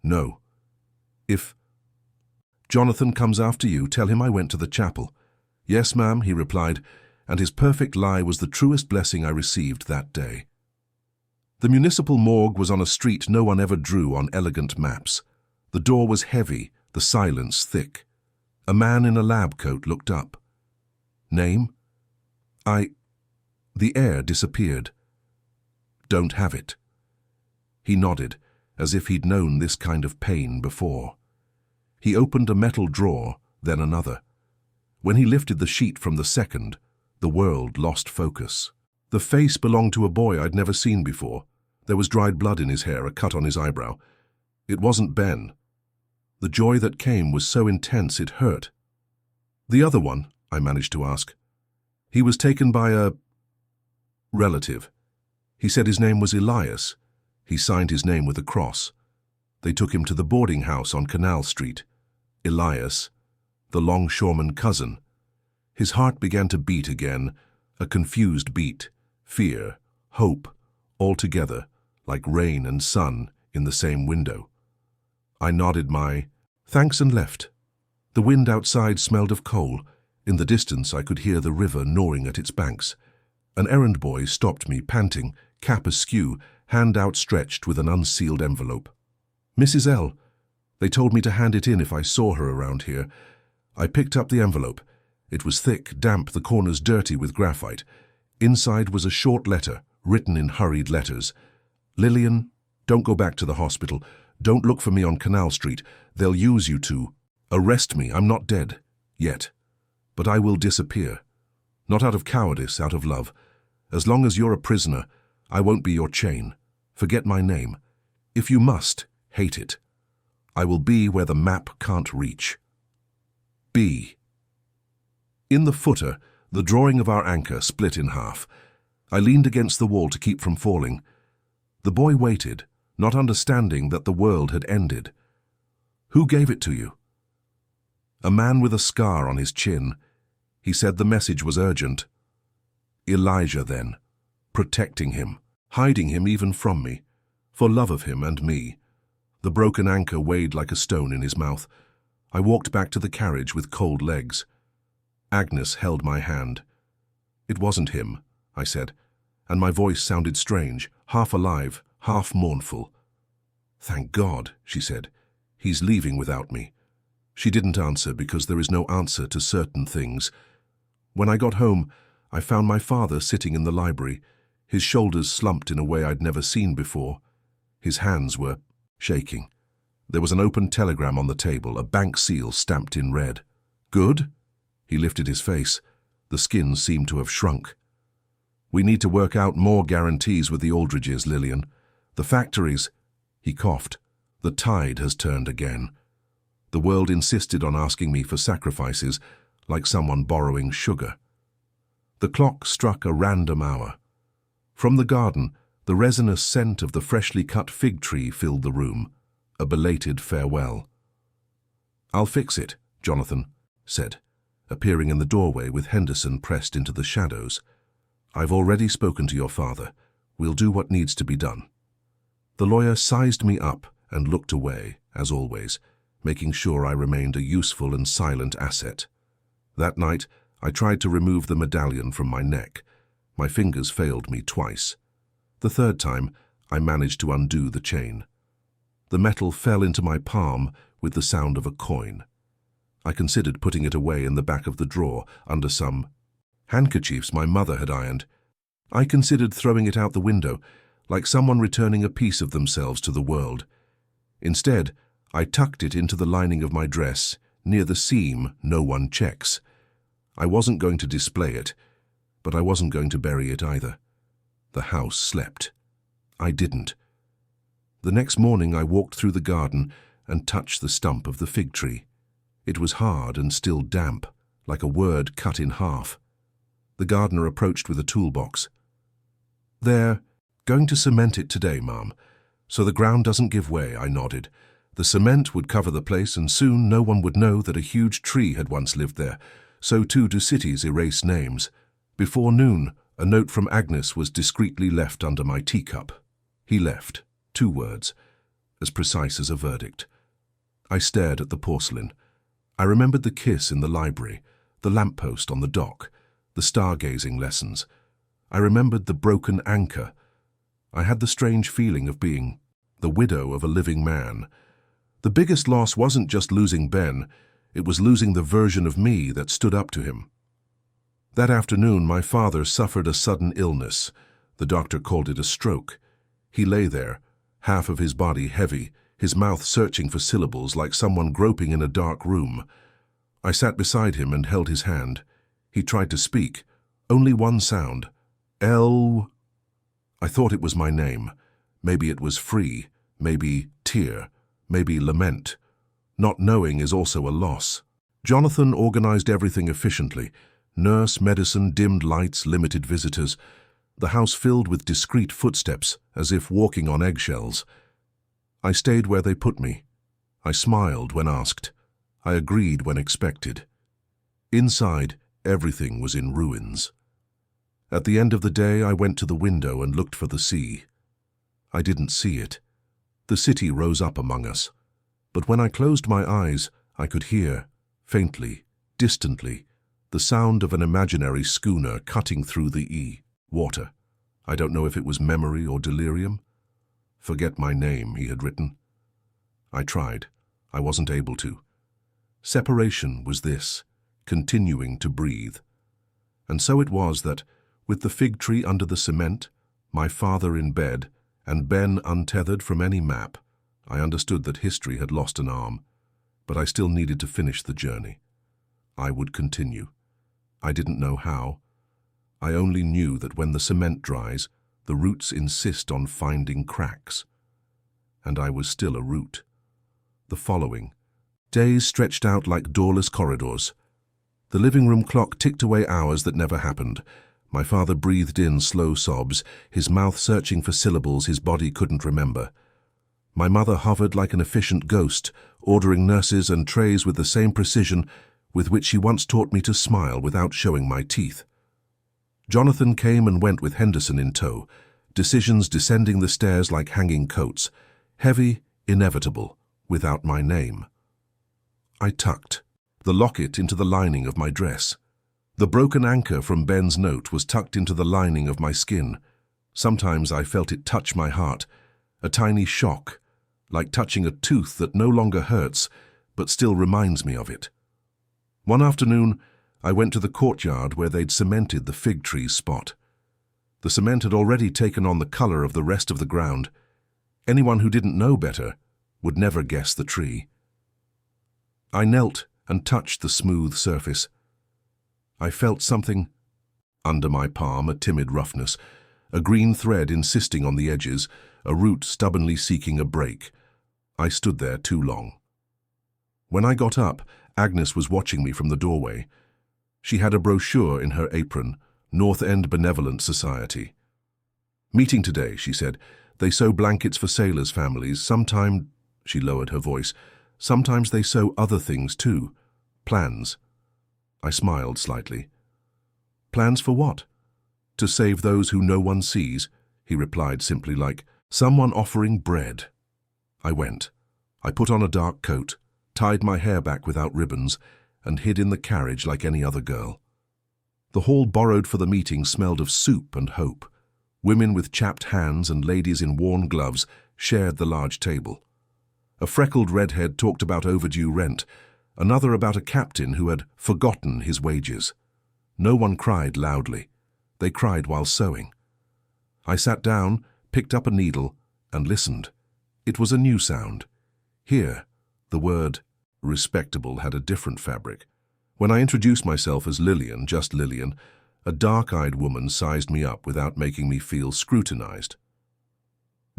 No. If Jonathan comes after you, tell him I went to the chapel. Yes, ma'am, he replied, and his perfect lie was the truest blessing I received that day. The municipal morgue was on a street no one ever drew on elegant maps. The door was heavy, the silence thick. A man in a lab coat looked up. Name? The air disappeared. Don't have it. He nodded, as if he'd known this kind of pain before. He opened a metal drawer, then another. When he lifted the sheet from the second, the world lost focus. The face belonged to a boy I'd never seen before. There was dried blood in his hair, a cut on his eyebrow. It wasn't Ben. The joy that came was so intense it hurt. The other one, I managed to ask. He was taken by a relative. He said his name was Elias. He signed his name with a cross. They took him to the boarding house on Canal Street. Elias, the longshoreman cousin. His heart began to beat again, a confused beat, fear, hope, all together, like rain and sun in the same window. I nodded my thanks and left. The wind outside smelled of coal. In the distance I could hear the river gnawing at its banks. An errand boy stopped me, panting, cap askew, hand outstretched with an unsealed envelope. Mrs. L. They told me to hand it in if I saw her around here. I picked up the envelope. It was thick, damp, the corners dirty with graphite. Inside was a short letter, written in hurried letters. Lillian, don't go back to the hospital. Don't look for me on Canal Street. They'll use you to arrest me. I'm not dead. Yet. But I will disappear. Not out of cowardice, out of love. As long as you're a prisoner, I won't be your chain. Forget my name. If you must, hate it. I will be where the map can't reach. B. In the footer, the drawing of our anchor split in half. I leaned against the wall to keep from falling. The boy waited, not understanding that the world had ended. Who gave it to you? A man with a scar on his chin. He said the message was urgent. Elijah, then. Protecting him, hiding him even from me, for love of him and me. The broken anchor weighed like a stone in his mouth. I walked back to the carriage with cold legs. Agnes held my hand. It wasn't him, I said, and my voice sounded strange, half alive, half mournful. Thank God, she said. He's leaving without me. She didn't answer because there is no answer to certain things. When I got home, I found my father sitting in the library, his shoulders slumped in a way I'd never seen before. His hands were shaking. There was an open telegram on the table, a bank seal stamped in red. Good? He lifted his face. The skin seemed to have shrunk. We need to work out more guarantees with the Aldridges, Lillian. The factories, he coughed. The tide has turned again. The world insisted on asking me for sacrifices, like someone borrowing sugar. The clock struck a random hour. From the garden, the resinous scent of the freshly cut fig tree filled the room, a belated farewell. I'll fix it, Jonathan said, appearing in the doorway with Henderson pressed into the shadows. I've already spoken to your father. We'll do what needs to be done. The lawyer sized me up and looked away, as always, making sure I remained a useful and silent asset. That night, I tried to remove the medallion from my neck. My fingers failed me twice. The third time, I managed to undo the chain. The metal fell into my palm with the sound of a coin. I considered putting it away in the back of the drawer under some handkerchiefs my mother had ironed. I considered throwing it out the window, like someone returning a piece of themselves to the world. Instead, I tucked it into the lining of my dress, near the seam no one checks. I wasn't going to display it, but I wasn't going to bury it either. The house slept. I didn't. The next morning I walked through the garden and touched the stump of the fig tree. It was hard and still damp, like a word cut in half. The gardener approached with a toolbox. "They're going to cement it today, Mum, so the ground doesn't give way," I nodded. The cement would cover the place, and soon no one would know that a huge tree had once lived there. So too do cities erase names. Before noon, a note from Agnes was discreetly left under my teacup. He left. 2 words, as precise as a verdict. I stared at the porcelain. I remembered the kiss in the library, the lamppost on the dock, the stargazing lessons. I remembered the broken anchor. I had the strange feeling of being the widow of a living man. The biggest loss wasn't just losing Ben, it was losing the version of me that stood up to him. That afternoon, my father suffered a sudden illness. The doctor called it a stroke. He lay there, half of his body heavy, his mouth searching for syllables like someone groping in a dark room. I sat beside him and held his hand. He tried to speak. Only one sound. L. I thought it was my name. Maybe it was free, maybe tear, maybe lament. Not knowing is also a loss. Jonathan organized everything efficiently. Nurse, medicine, dimmed lights, limited visitors. The house filled with discreet footsteps, as if walking on eggshells. I stayed where they put me. I smiled when asked. I agreed when expected. Inside, everything was in ruins. At the end of the day, I went to the window and looked for the sea. I didn't see it. The city rose up among us. But when I closed my eyes, I could hear, faintly, distantly, the sound of an imaginary schooner cutting through the water. I don't know if it was memory or delirium. "Forget my name," he had written. I tried. I wasn't able to. Separation was this, continuing to breathe. And so it was that, with the fig tree under the cement, my father in bed, and Ben untethered from any map, I understood that history had lost an arm, but I still needed to finish the journey. I would continue. I didn't know how. I only knew that when the cement dries, the roots insist on finding cracks. And I was still a root. The following. Days stretched out like doorless corridors. The living room clock ticked away hours that never happened. My father breathed in slow sobs, his mouth searching for syllables his body couldn't remember. My mother hovered like an efficient ghost, ordering nurses and trays with the same precision with which she once taught me to smile without showing my teeth. Jonathan came and went with Henderson in tow, decisions descending the stairs like hanging coats, heavy, inevitable, without my name. I tucked the locket into the lining of my dress. The broken anchor from Ben's note was tucked into the lining of my skin. Sometimes I felt it touch my heart, a tiny shock, like touching a tooth that no longer hurts, but still reminds me of it. One afternoon, I went to the courtyard where they'd cemented the fig tree spot. The cement had already taken on the color of the rest of the ground. Anyone who didn't know better would never guess the tree. I knelt and touched the smooth surface. I felt something under my palm, a timid roughness, a green thread insisting on the edges, a root stubbornly seeking a break. I stood there too long. When I got up, Agnes was watching me from the doorway. She had a brochure in her apron, North End Benevolent Society. "Meeting today," she said. "They sew blankets for sailors' families. Sometime," she lowered her voice, "sometimes they sew other things too. Plans." I smiled slightly. "Plans for what?" "To save those who no one sees," he replied simply, like someone offering bread. I went. I put on a dark coat, tied my hair back without ribbons, and hid in the carriage like any other girl. The hall borrowed for the meeting smelled of soup and hope. Women with chapped hands and ladies in worn gloves shared the large table. A freckled redhead talked about overdue rent, another about a captain who had forgotten his wages. No one cried loudly. They cried while sewing. I sat down, picked up a needle, and listened. It was a new sound. Here, the word respectable had a different fabric. When I introduced myself as Lillian, just Lillian, a dark-eyed woman sized me up without making me feel scrutinized.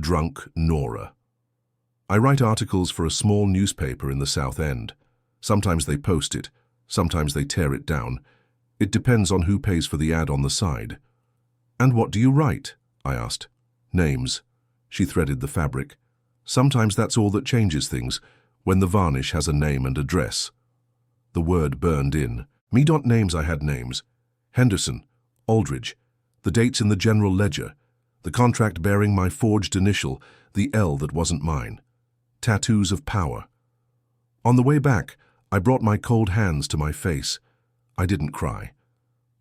Drunk Nora. I write articles for a small newspaper in the South End. Sometimes they post it, sometimes they tear it down. It depends on who pays for the ad on the side. And what do you write? I asked. Names. She threaded the fabric. Sometimes that's all that changes things, when the varnish has a name and address. The word burned in. Me don't names I had names. Henderson, Aldridge, the dates in the general ledger, the contract bearing my forged initial, the L that wasn't mine. Tattoos of power. On the way back, I brought my cold hands to my face. I didn't cry.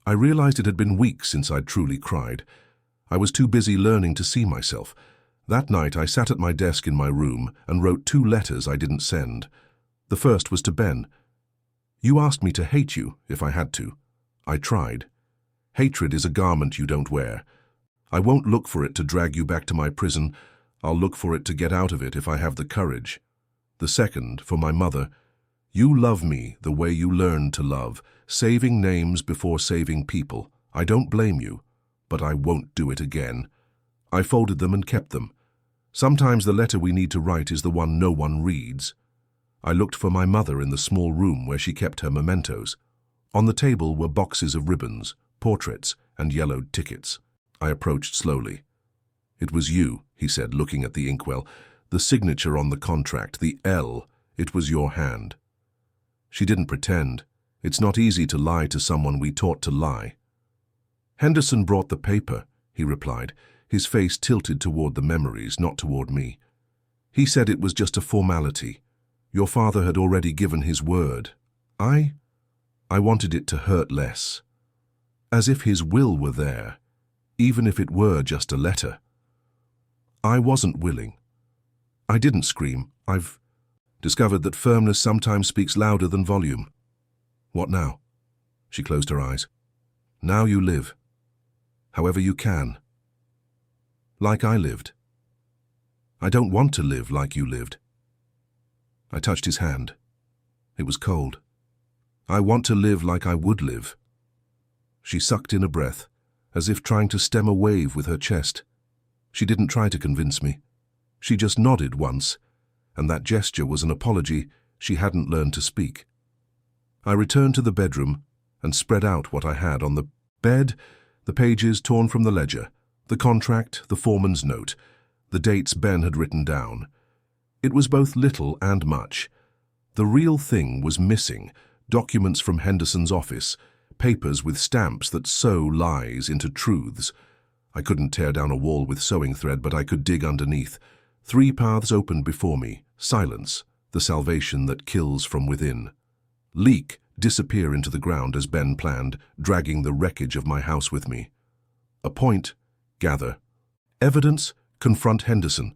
I realized it had been weeks since I'd truly cried. I was too busy learning to see myself. That night I sat at my desk in my room and wrote 2 letters I didn't send. The first was to Ben. You asked me to hate you if I had to. I tried. Hatred is a garment you don't wear. I won't look for it to drag you back to my prison. I'll look for it to get out of it if I have the courage. The second, for my mother. You love me the way you learned to love, saving names before saving people. I don't blame you, but I won't do it again. I folded them and kept them. Sometimes the letter we need to write is the one no one reads. I looked for my mother in the small room where she kept her mementos. On the table were boxes of ribbons, portraits, and yellowed tickets. I approached slowly. It was you, he said, looking at the inkwell. The signature on the contract, the L, it was your hand. She didn't pretend. It's not easy to lie to someone we taught to lie. Henderson brought the paper, he replied, his face tilted toward the memories, not toward me. He said it was just a formality. Your father had already given his word. I wanted it to hurt less. As if his will were there, even if it were just a letter. I wasn't willing. I didn't scream. I've discovered that firmness sometimes speaks louder than volume. What now? She closed her eyes. Now you live. However you can. Like I lived. I don't want to live like you lived. I touched his hand. It was cold. I want to live like I would live. She sucked in a breath, as if trying to stem a wave with her chest. She didn't try to convince me. She just nodded once, and that gesture was an apology she hadn't learned to speak. I returned to the bedroom and spread out what I had on the bed, the pages torn from the ledger, the contract, the foreman's note, the dates Ben had written down. It was both little and much. The real thing was missing, documents from Henderson's office, papers with stamps that sew lies into truths. I couldn't tear down a wall with sewing thread, but I could dig underneath. 3 paths opened before me. Silence, the salvation that kills from within. Leak, disappear into the ground as Ben planned, dragging the wreckage of my house with me. Appoint, gather. Evidence, confront Henderson.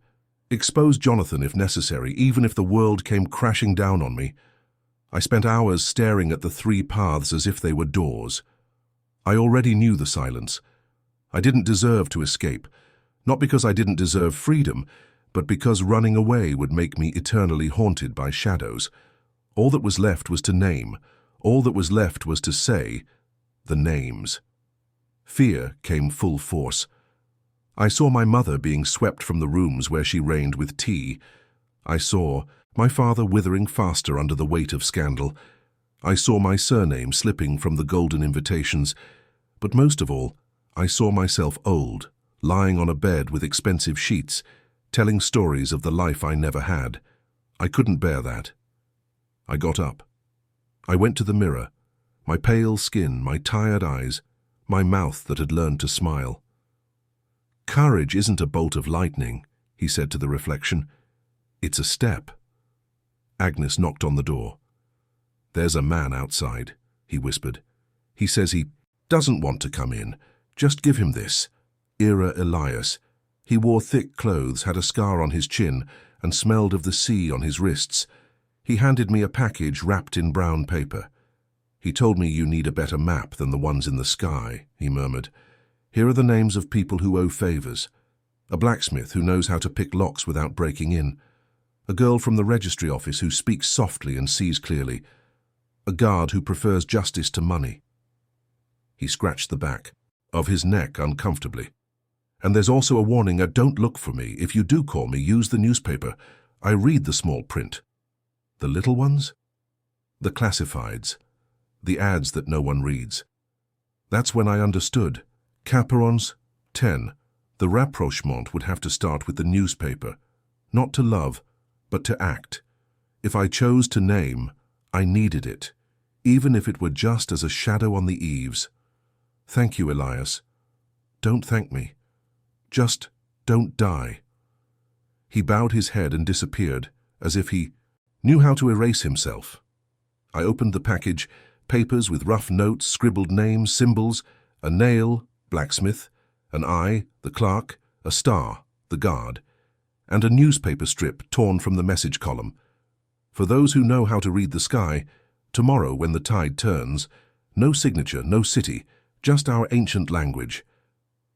Expose Jonathan if necessary, even if the world came crashing down on me. I spent hours staring at the 3 paths as if they were doors. I already knew the silence. I didn't deserve to escape, not because I didn't deserve freedom, but because running away would make me eternally haunted by shadows. All that was left was to name. All that was left was to say the names. Fear came full force. I saw my mother being swept from the rooms where she reigned with tea. I saw my father withering faster under the weight of scandal. I saw my surname slipping from the golden invitations. But most of all, I saw myself old, lying on a bed with expensive sheets, telling stories of the life I never had. I couldn't bear that. I got up. I went to the mirror, my pale skin, my tired eyes, my mouth that had learned to smile. Courage isn't a bolt of lightning, he said to the reflection. It's a step. Agnes knocked on the door. "There's a man outside," he whispered. "He says he doesn't want to come in. Just give him this." Era Elias. He wore thick clothes, had a scar on his chin, and smelled of the sea on his wrists. He handed me a package wrapped in brown paper. "He told me you need a better map than the ones in the sky," he murmured. "Here are the names of people who owe favors. A blacksmith who knows how to pick locks without breaking in. A girl from the registry office who speaks softly and sees clearly. A guard who prefers justice to money." He scratched the back of his neck uncomfortably. "And there's also a warning, don't look for me. If you do call me, use the newspaper. I read the small print." "The little ones?" "The classifieds. The ads that no one reads." That's when I understood. Caperons, 10. The rapprochement would have to start with the newspaper. Not to love, but to act. If I chose to name, I needed it, even if it were just as a shadow on the eaves. "Thank you, Elias." "Don't thank me. Just don't die." He bowed his head and disappeared, as if he knew how to erase himself. I opened the package, papers with rough notes, scribbled names, symbols, a nail, blacksmith, an eye, the clerk, a star, the guard, and a newspaper strip torn from the message column. "For those who know how to read the sky, tomorrow when the tide turns, no signature, no city, just our ancient language."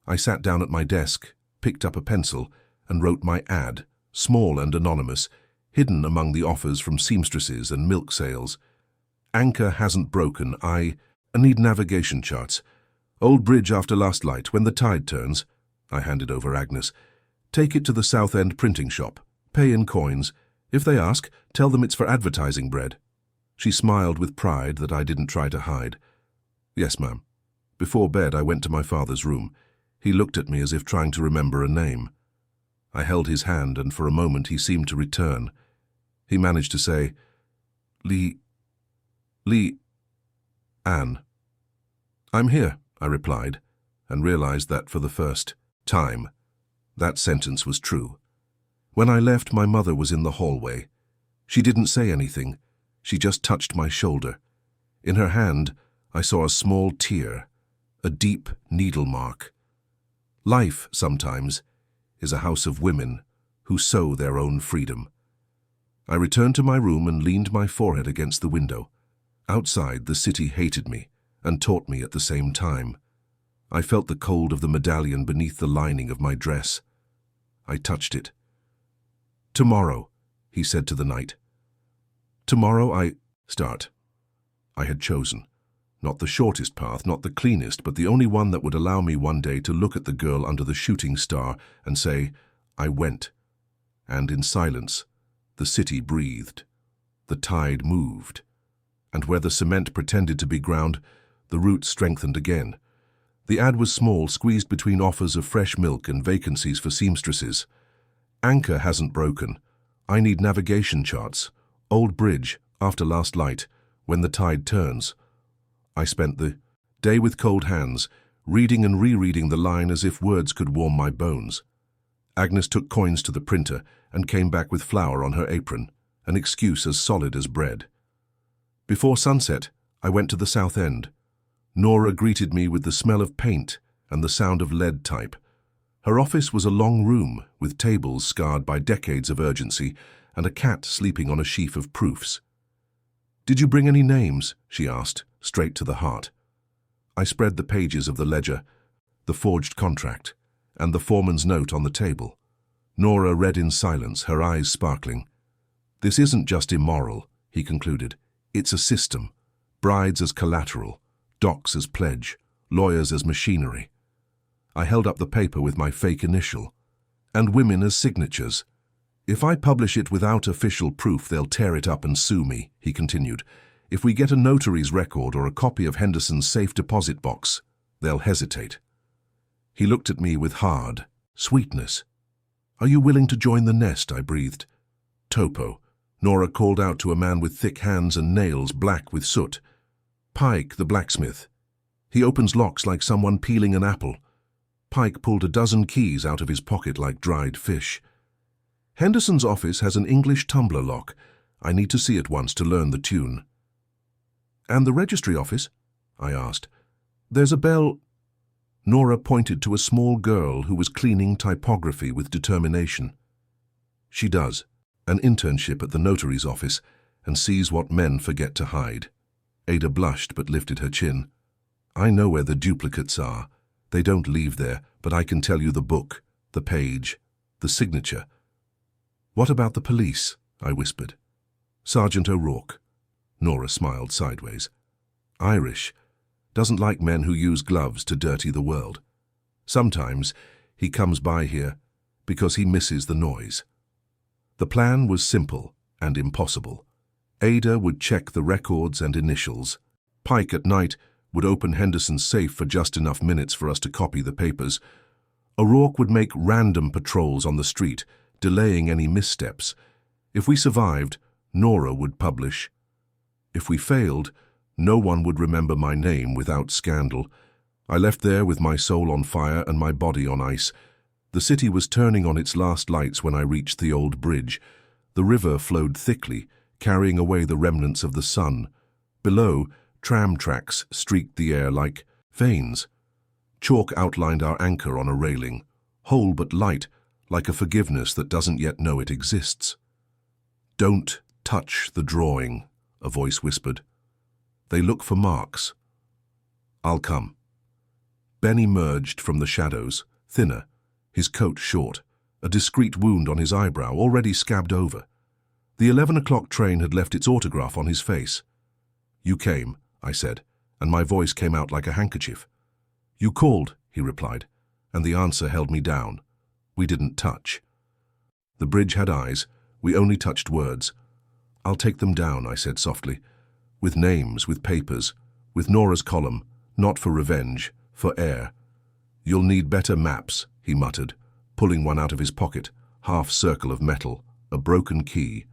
I sat down at my desk, picked up a pencil, and wrote my ad, small and anonymous, hidden among the offers from seamstresses and milk sales. "Anchor hasn't broken. I need navigation charts. Old bridge after last light, when the tide turns." I handed over Agnes. "Take it to the South End printing shop. Pay in coins. If they ask, tell them it's for advertising bread." She smiled with pride that I didn't try to hide. "Yes, ma'am." Before bed, I went to my father's room. He looked at me as if trying to remember a name. I held his hand, and for a moment he seemed to return. He managed to say, Lee, Anne." "I'm here," I replied, and realized that for the first time, that sentence was true. When I left, my mother was in the hallway. She didn't say anything. She just touched my shoulder. In her hand, I saw a small tear, a deep needle mark. Life, sometimes, is a house of women who sow their own freedom. I returned to my room and leaned my forehead against the window. Outside, the city hated me and taught me at the same time. I felt the cold of the medallion beneath the lining of my dress. I touched it. "Tomorrow," he said to the night. "Tomorrow I start." I had chosen. Not the shortest path, not the cleanest, but the only one that would allow me one day to look at the girl under the shooting star and say, "I went." And in silence, the city breathed. The tide moved. And where the cement pretended to be ground, the roots strengthened again. The ad was small, squeezed between offers of fresh milk and vacancies for seamstresses. "Anchor hasn't broken. I need navigation charts. Old bridge, after last light, when the tide turns." I spent the day with cold hands, reading and rereading the line as if words could warm my bones. Agnes took coins to the printer and came back with flour on her apron, an excuse as solid as bread. Before sunset, I went to the South End. Nora greeted me with the smell of paint and the sound of lead type. Her office was a long room with tables scarred by decades of urgency and a cat sleeping on a sheaf of proofs. "Did you bring any names?" she asked, straight to the heart. I spread the pages of the ledger, the forged contract, and the foreman's note on the table. Nora read in silence, her eyes sparkling. "This isn't just immoral," he concluded. "It's a system. Brides as collateral, docs as pledge, lawyers as machinery." I held up the paper with my fake initial. "And women as signatures. If I publish it without official proof, they'll tear it up and sue me," he continued. "If we get a notary's record or a copy of Henderson's safe deposit box, they'll hesitate." He looked at me with hard sweetness. "Are you willing to join the nest?" I breathed. "Topo," Nora called out to a man with thick hands and nails black with soot. "Pike, the blacksmith. He opens locks like someone peeling an apple." Pike pulled a dozen keys out of his pocket like dried fish. "Henderson's office has an English tumbler lock. I need to see it once to learn the tune." And the registry office? I asked. There's a bell. Nora pointed to a small girl who was cleaning typography with determination. She does an internship at the notary's office and sees what men forget to hide. Ada blushed but lifted her chin. I know where the duplicates are. They don't leave there, but I can tell you the book, the page, the signature. What about the police? I whispered. Sergeant O'Rourke. Nora smiled sideways. Irish. Doesn't like men who use gloves to dirty the world. Sometimes he comes by here because he misses the noise. The plan was simple and impossible. Ada would check the records and initials. Pike at night would open Henderson's safe for just enough minutes for us to copy the papers. O'Rourke would make random patrols on the street, delaying any missteps. If we survived, Nora would publish. If we failed, no one would remember my name without scandal. I left there with my soul on fire and my body on ice. The city was turning on its last lights when I reached the old bridge. The river flowed thickly, carrying away the remnants of the sun. Below, tram tracks streaked the air like veins. Chalk outlined our anchor on a railing, whole but light, like a forgiveness that doesn't yet know it exists. Don't touch the drawing, a voice whispered. They look for marks. I'll come. Ben emerged from the shadows, thinner, his coat short, a discreet wound on his eyebrow already scabbed over. The 11 o'clock train had left its autograph on his face. You came, I said, and my voice came out like a handkerchief. You called, he replied, and the answer held me down. We didn't touch. The bridge had eyes. We only touched words. I'll take them down, I said softly. With names, with papers, with Nora's column, not for revenge, for air. You'll need better maps, he muttered, pulling one out of his pocket, half circle of metal, a broken key.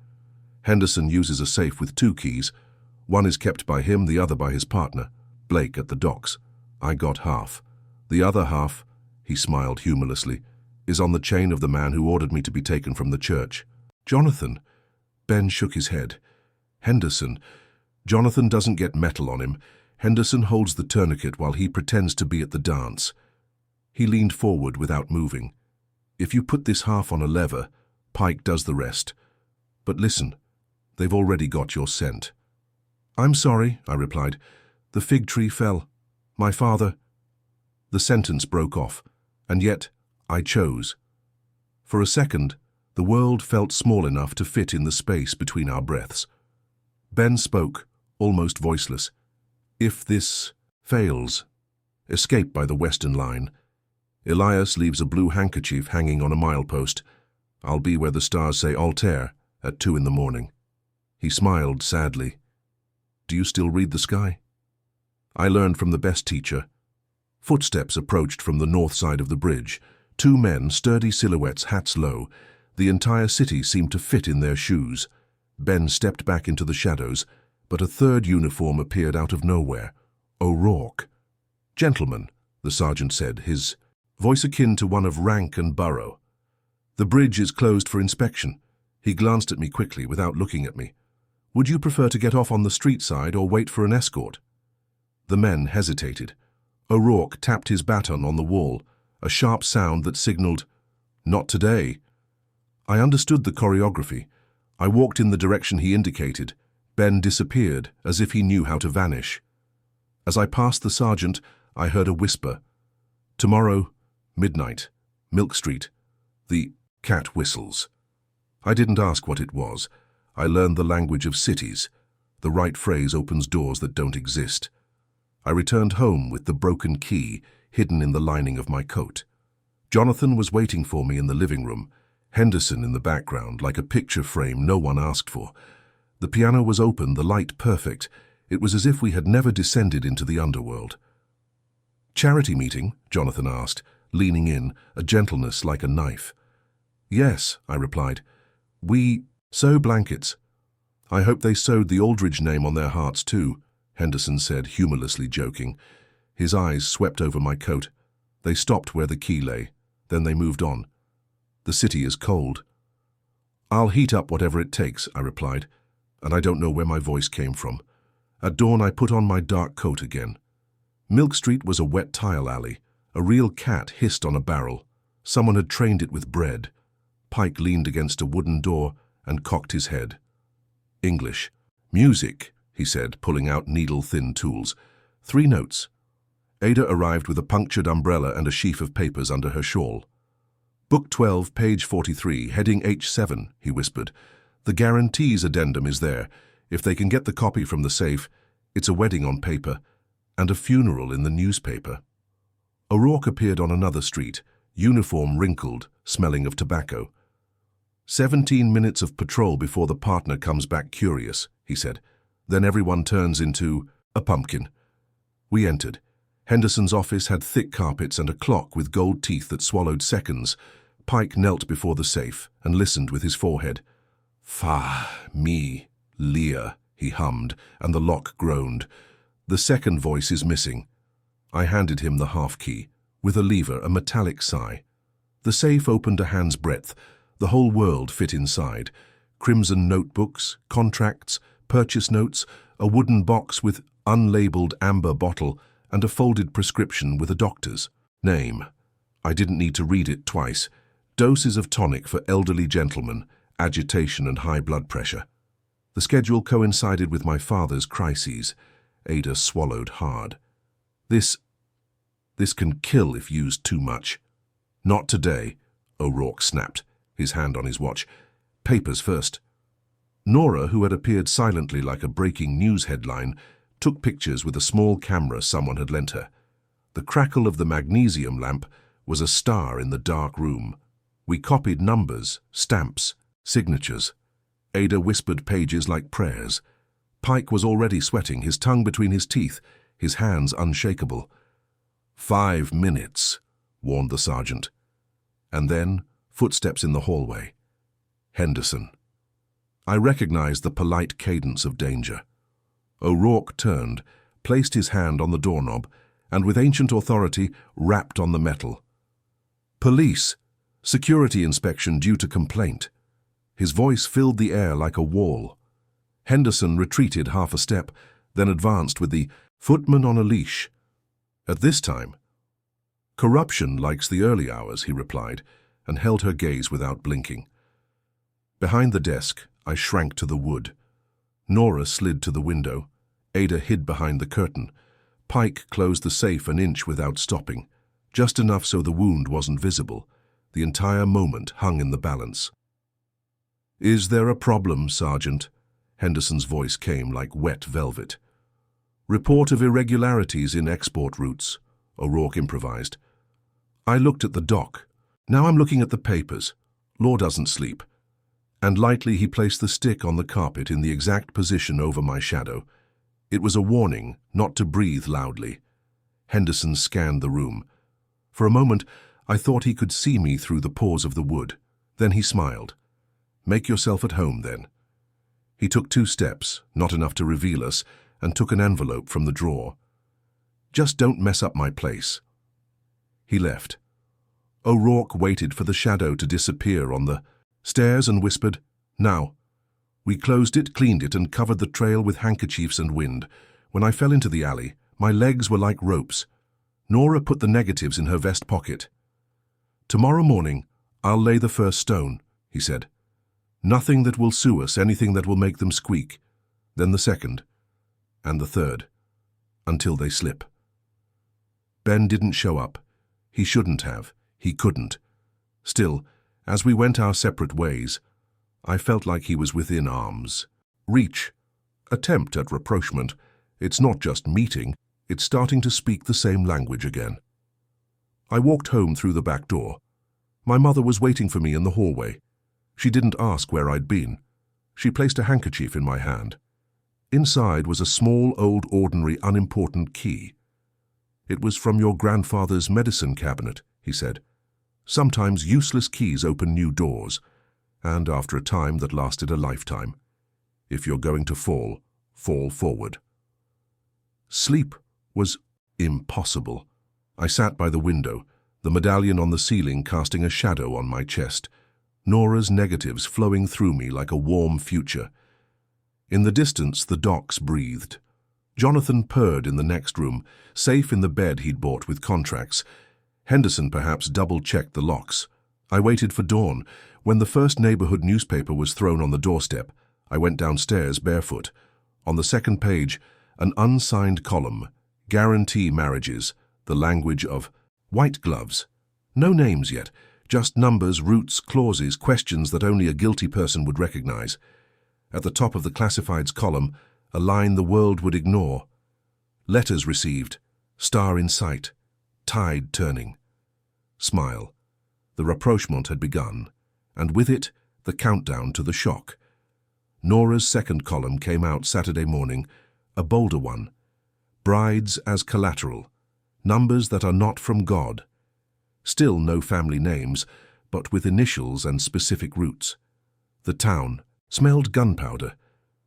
Henderson uses a safe with 2 keys. One is kept by him, the other by his partner, Blake at the docks. I got half. The other half, he smiled humorlessly, is on the chain of the man who ordered me to be taken from the church. Jonathan. Ben shook his head. Henderson. Jonathan doesn't get metal on him. Henderson holds the tourniquet while he pretends to be at the dance. He leaned forward without moving. If you put this half on a lever, Pike does the rest. But listen, they've already got your scent. I'm sorry, I replied. The fig tree fell. My father. The sentence broke off, and yet I chose. For a second, the world felt small enough to fit in the space between our breaths. Ben spoke, almost voiceless. If this fails, escape by the western line. Elias leaves a blue handkerchief hanging on a milepost. I'll be where the stars say Altair at 2 in the morning. He smiled sadly. Do you still read the sky? I learned from the best teacher. Footsteps approached from the north side of the bridge. 2 men, sturdy silhouettes, hats low. The entire city seemed to fit in their shoes. Ben stepped back into the shadows, but a third uniform appeared out of nowhere. O'Rourke. Gentlemen, the sergeant said, his voice akin to one of rank and burrow. The bridge is closed for inspection. He glanced at me quickly without looking at me. Would you prefer to get off on the street side or wait for an escort? The men hesitated. O'Rourke tapped his baton on the wall, a sharp sound that signaled, "Not today." I understood the choreography. I walked in the direction he indicated. Ben disappeared, as if he knew how to vanish. As I passed the sergeant, I heard a whisper. Tomorrow, midnight, Milk Street. The cat whistles. I didn't ask what it was. I learned the language of cities. The right phrase opens doors that don't exist. I returned home with the broken key hidden in the lining of my coat. Jonathan was waiting for me in the living room, Henderson in the background, like a picture frame no one asked for. The piano was open, the light perfect. It was as if we had never descended into the underworld. Charity meeting? Jonathan asked, leaning in, a gentleness like a knife. Yes, I replied. We sew blankets. I hope they sewed the Aldridge name on their hearts too, Henderson said, humorlessly joking. His eyes swept over my coat. They stopped where the key lay. Then they moved on. The city is cold. I'll heat up whatever it takes, I replied, and I don't know where my voice came from. At dawn, I put on my dark coat again. Milk Street was a wet tile alley. A real cat hissed on a barrel. Someone had trained it with bread. Pike leaned against a wooden door and cocked his head. English. Music, he said, pulling out needle-thin tools. 3 notes. Ada arrived with a punctured umbrella and a sheaf of papers under her shawl. Book 12, page 43, heading H7, he whispered. The guarantees addendum is there. If they can get the copy from the safe, it's a wedding on paper and a funeral in the newspaper. O'Rourke appeared on another street, uniform wrinkled, smelling of tobacco. 17 minutes of patrol before the partner comes back curious, he said. Then everyone turns into a pumpkin. We entered. Henderson's office had thick carpets and a clock with gold teeth that swallowed seconds. Pike knelt before the safe and listened with his forehead. Fa, me, Leah, he hummed, and the lock groaned. The second voice is missing. I handed him the half-key. With a lever, a metallic sigh. The safe opened a hand's breadth. The whole world fit inside. Crimson notebooks, contracts, purchase notes, a wooden box with unlabeled amber bottle, and a folded prescription with a doctor's name. I didn't need to read it twice. Doses of tonic for elderly gentlemen, agitation and high blood pressure. The schedule coincided with my father's crises. Ada swallowed hard. This can kill if used too much. Not today, O'Rourke snapped, his hand on his watch. Papers first. Nora, who had appeared silently like a breaking news headline, took pictures with a small camera someone had lent her. The crackle of the magnesium lamp was a star in the dark room. We copied numbers, stamps, signatures. Ada whispered pages like prayers. Pike was already sweating, his tongue between his teeth, his hands unshakable. 5 minutes, warned the sergeant. And then, footsteps in the hallway. Henderson. I recognized the polite cadence of danger. O'Rourke turned, placed his hand on the doorknob, and with ancient authority rapped on the metal. Police. Security inspection due to complaint. His voice filled the air like a wall. Henderson retreated half a step, then advanced with the footman on a leash. At this time, corruption likes the early hours, he replied, and held her gaze without blinking. Behind the desk, I shrank to the wood. Nora slid to the window. Ada hid behind the curtain. Pike closed the safe an inch without stopping, just enough so the wound wasn't visible. The entire moment hung in the balance. Is there a problem, Sergeant? Henderson's voice came like wet velvet. Report of irregularities in export routes, O'Rourke improvised. I looked at the dock. Now I'm looking at the papers. Law doesn't sleep. And lightly he placed the stick on the carpet in the exact position over my shadow. It was a warning not to breathe loudly. Henderson scanned the room. For a moment, I thought he could see me through the pores of the wood. Then he smiled. Make yourself at home, then. He took 2 steps, not enough to reveal us, and took an envelope from the drawer. Just don't mess up my place. He left. O'Rourke waited for the shadow to disappear on the stairs and whispered, Now. We closed it, cleaned it, and covered the trail with handkerchiefs and wind. When I fell into the alley, my legs were like ropes. Nora put the negatives in her vest pocket. Tomorrow morning, I'll lay the first stone, he said. Nothing that will sue us, anything that will make them squeak. Then the second, and the third, until they slip. Ben didn't show up. He shouldn't have. He couldn't. Still, as we went our separate ways, I felt like he was within arm's reach. Attempt at rapprochement. It's not just meeting, it's starting to speak the same language again. I walked home through the back door. My mother was waiting for me in the hallway. She didn't ask where I'd been. She placed a handkerchief in my hand. Inside was a small, old, ordinary, unimportant key. It was from your grandfather's medicine cabinet, he said. Sometimes useless keys open new doors, and after a time that lasted a lifetime. If you're going to fall, fall forward. Sleep was impossible. I sat by the window, the medallion on the ceiling casting a shadow on my chest, Nora's negatives flowing through me like a warm future. In the distance, the docks breathed. Jonathan purred in the next room, safe in the bed he'd bought with contracts. Henderson perhaps double-checked the locks. I waited for dawn. When the first neighborhood newspaper was thrown on the doorstep, I went downstairs barefoot. On the second page, an unsigned column, guarantee marriages, the language of white gloves. No names yet, just numbers, roots, clauses, questions that only a guilty person would recognize. At the top of the classifieds column, a line the world would ignore. Letters received, star in sight, tide turning. Smile. The rapprochement had begun, and with it, the countdown to the shock. Nora's second column came out Saturday morning, a bolder one. Brides as collateral, numbers that are not from God. Still no family names, but with initials and specific roots. The town smelled gunpowder.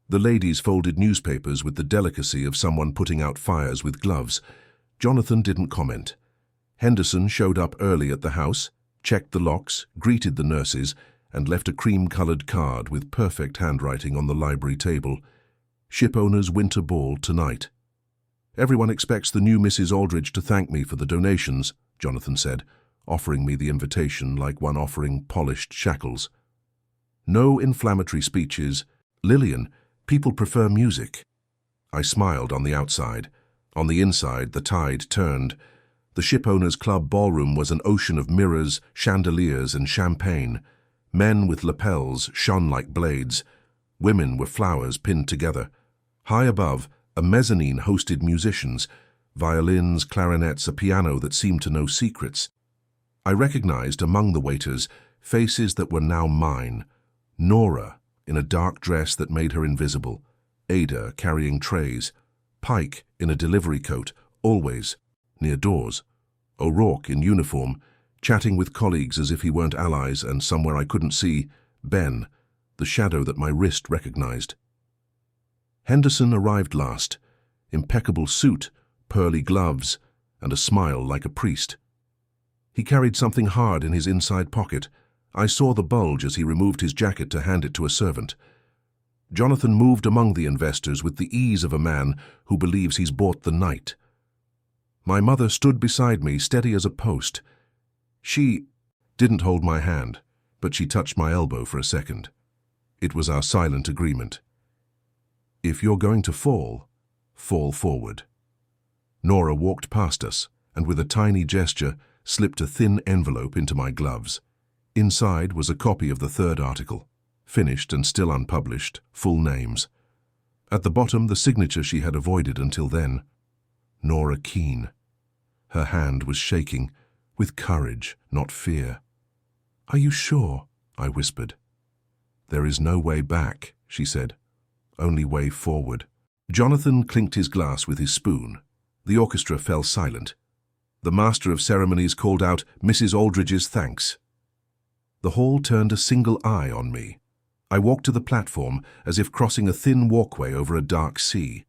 The ladies folded newspapers with the delicacy of someone putting out fires with gloves. Jonathan didn't comment. Henderson showed up early at the house, checked the locks, greeted the nurses, and left a cream-colored card with perfect handwriting on the library table. Shipowner's winter ball tonight. Everyone expects the new Mrs. Aldridge to thank me for the donations, Jonathan said, offering me the invitation like one offering polished shackles. No inflammatory speeches. Lillian, people prefer music. I smiled on the outside. On the inside, the tide turned. The Shipowners' Club ballroom was an ocean of mirrors, chandeliers, and champagne. Men with lapels shone like blades. Women were flowers pinned together. High above, a mezzanine hosted musicians, violins, clarinets, a piano that seemed to know secrets. I recognized among the waiters faces that were now mine. Nora, in a dark dress that made her invisible. Ada, carrying trays. Pike, in a delivery coat, always near doors. O'Rourke, in uniform, chatting with colleagues as if he weren't allies, and somewhere I couldn't see, Ben, the shadow that my wrist recognized. Henderson arrived last. Impeccable suit, pearly gloves, and a smile like a priest. He carried something hard in his inside pocket. I saw the bulge as he removed his jacket to hand it to a servant. Jonathan moved among the investors with the ease of a man who believes he's bought the night. My mother stood beside me, steady as a post. She didn't hold my hand, but she touched my elbow for a second. It was our silent agreement. If you're going to fall, fall forward. Nora walked past us, and with a tiny gesture, slipped a thin envelope into my gloves. Inside was a copy of the third article, finished and still unpublished, full names. At the bottom, the signature she had avoided until then. Nora Keene. Her hand was shaking, with courage, not fear. "Are you sure?" I whispered. "There is no way back," she said. "Only way forward." Jonathan clinked his glass with his spoon. The orchestra fell silent. The master of ceremonies called out Mrs. Aldridge's thanks. The hall turned a single eye on me. I walked to the platform as if crossing a thin walkway over a dark sea.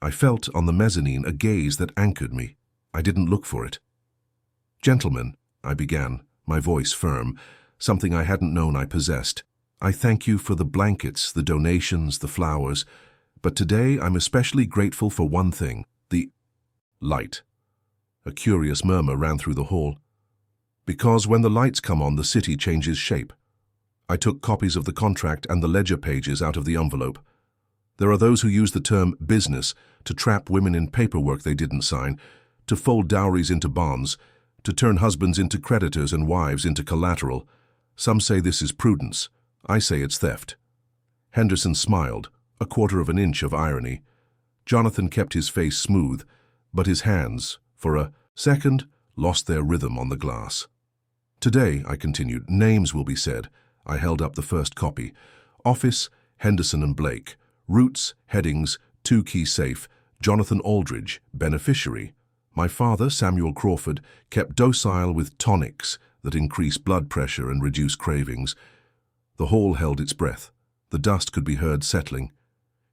I felt on the mezzanine a gaze that anchored me. I didn't look for it. "Gentlemen," I began, my voice firm, something I hadn't known I possessed. "I thank you for the blankets, the donations, the flowers, but today I'm especially grateful for one thing, the light." A curious murmur ran through the hall. "Because when the lights come on, the city changes shape." I took copies of the contract and the ledger pages out of the envelope. There are those who use the term business to trap women in paperwork they didn't sign, to fold dowries into bonds, to turn husbands into creditors and wives into collateral. Some say this is prudence. I say it's theft. Henderson smiled, a quarter of an inch of irony. Jonathan kept his face smooth, but his hands, for a second, lost their rhythm on the glass. "Today," I continued, "names will be said." I held up the first copy. Office, Henderson and Blake. Roots, headings, 2 key safe, Jonathan Aldridge, beneficiary. My father, Samuel Crawford, kept docile with tonics that increase blood pressure and reduce cravings. The hall held its breath. The dust could be heard settling.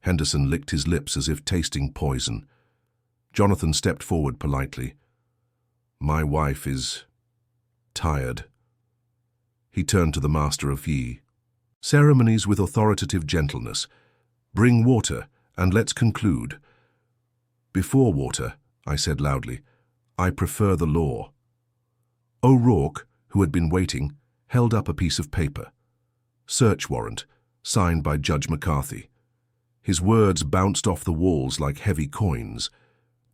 Henderson licked his lips as if tasting poison. Jonathan stepped forward politely. "My wife is tired." He turned to the master of Yi. "Ceremonies with authoritative gentleness. Bring water, and let's conclude." Before water, I said loudly. I prefer the law. O'Rourke, who had been waiting, held up a piece of paper. Search warrant, signed by Judge McCarthy. His words bounced off the walls like heavy coins.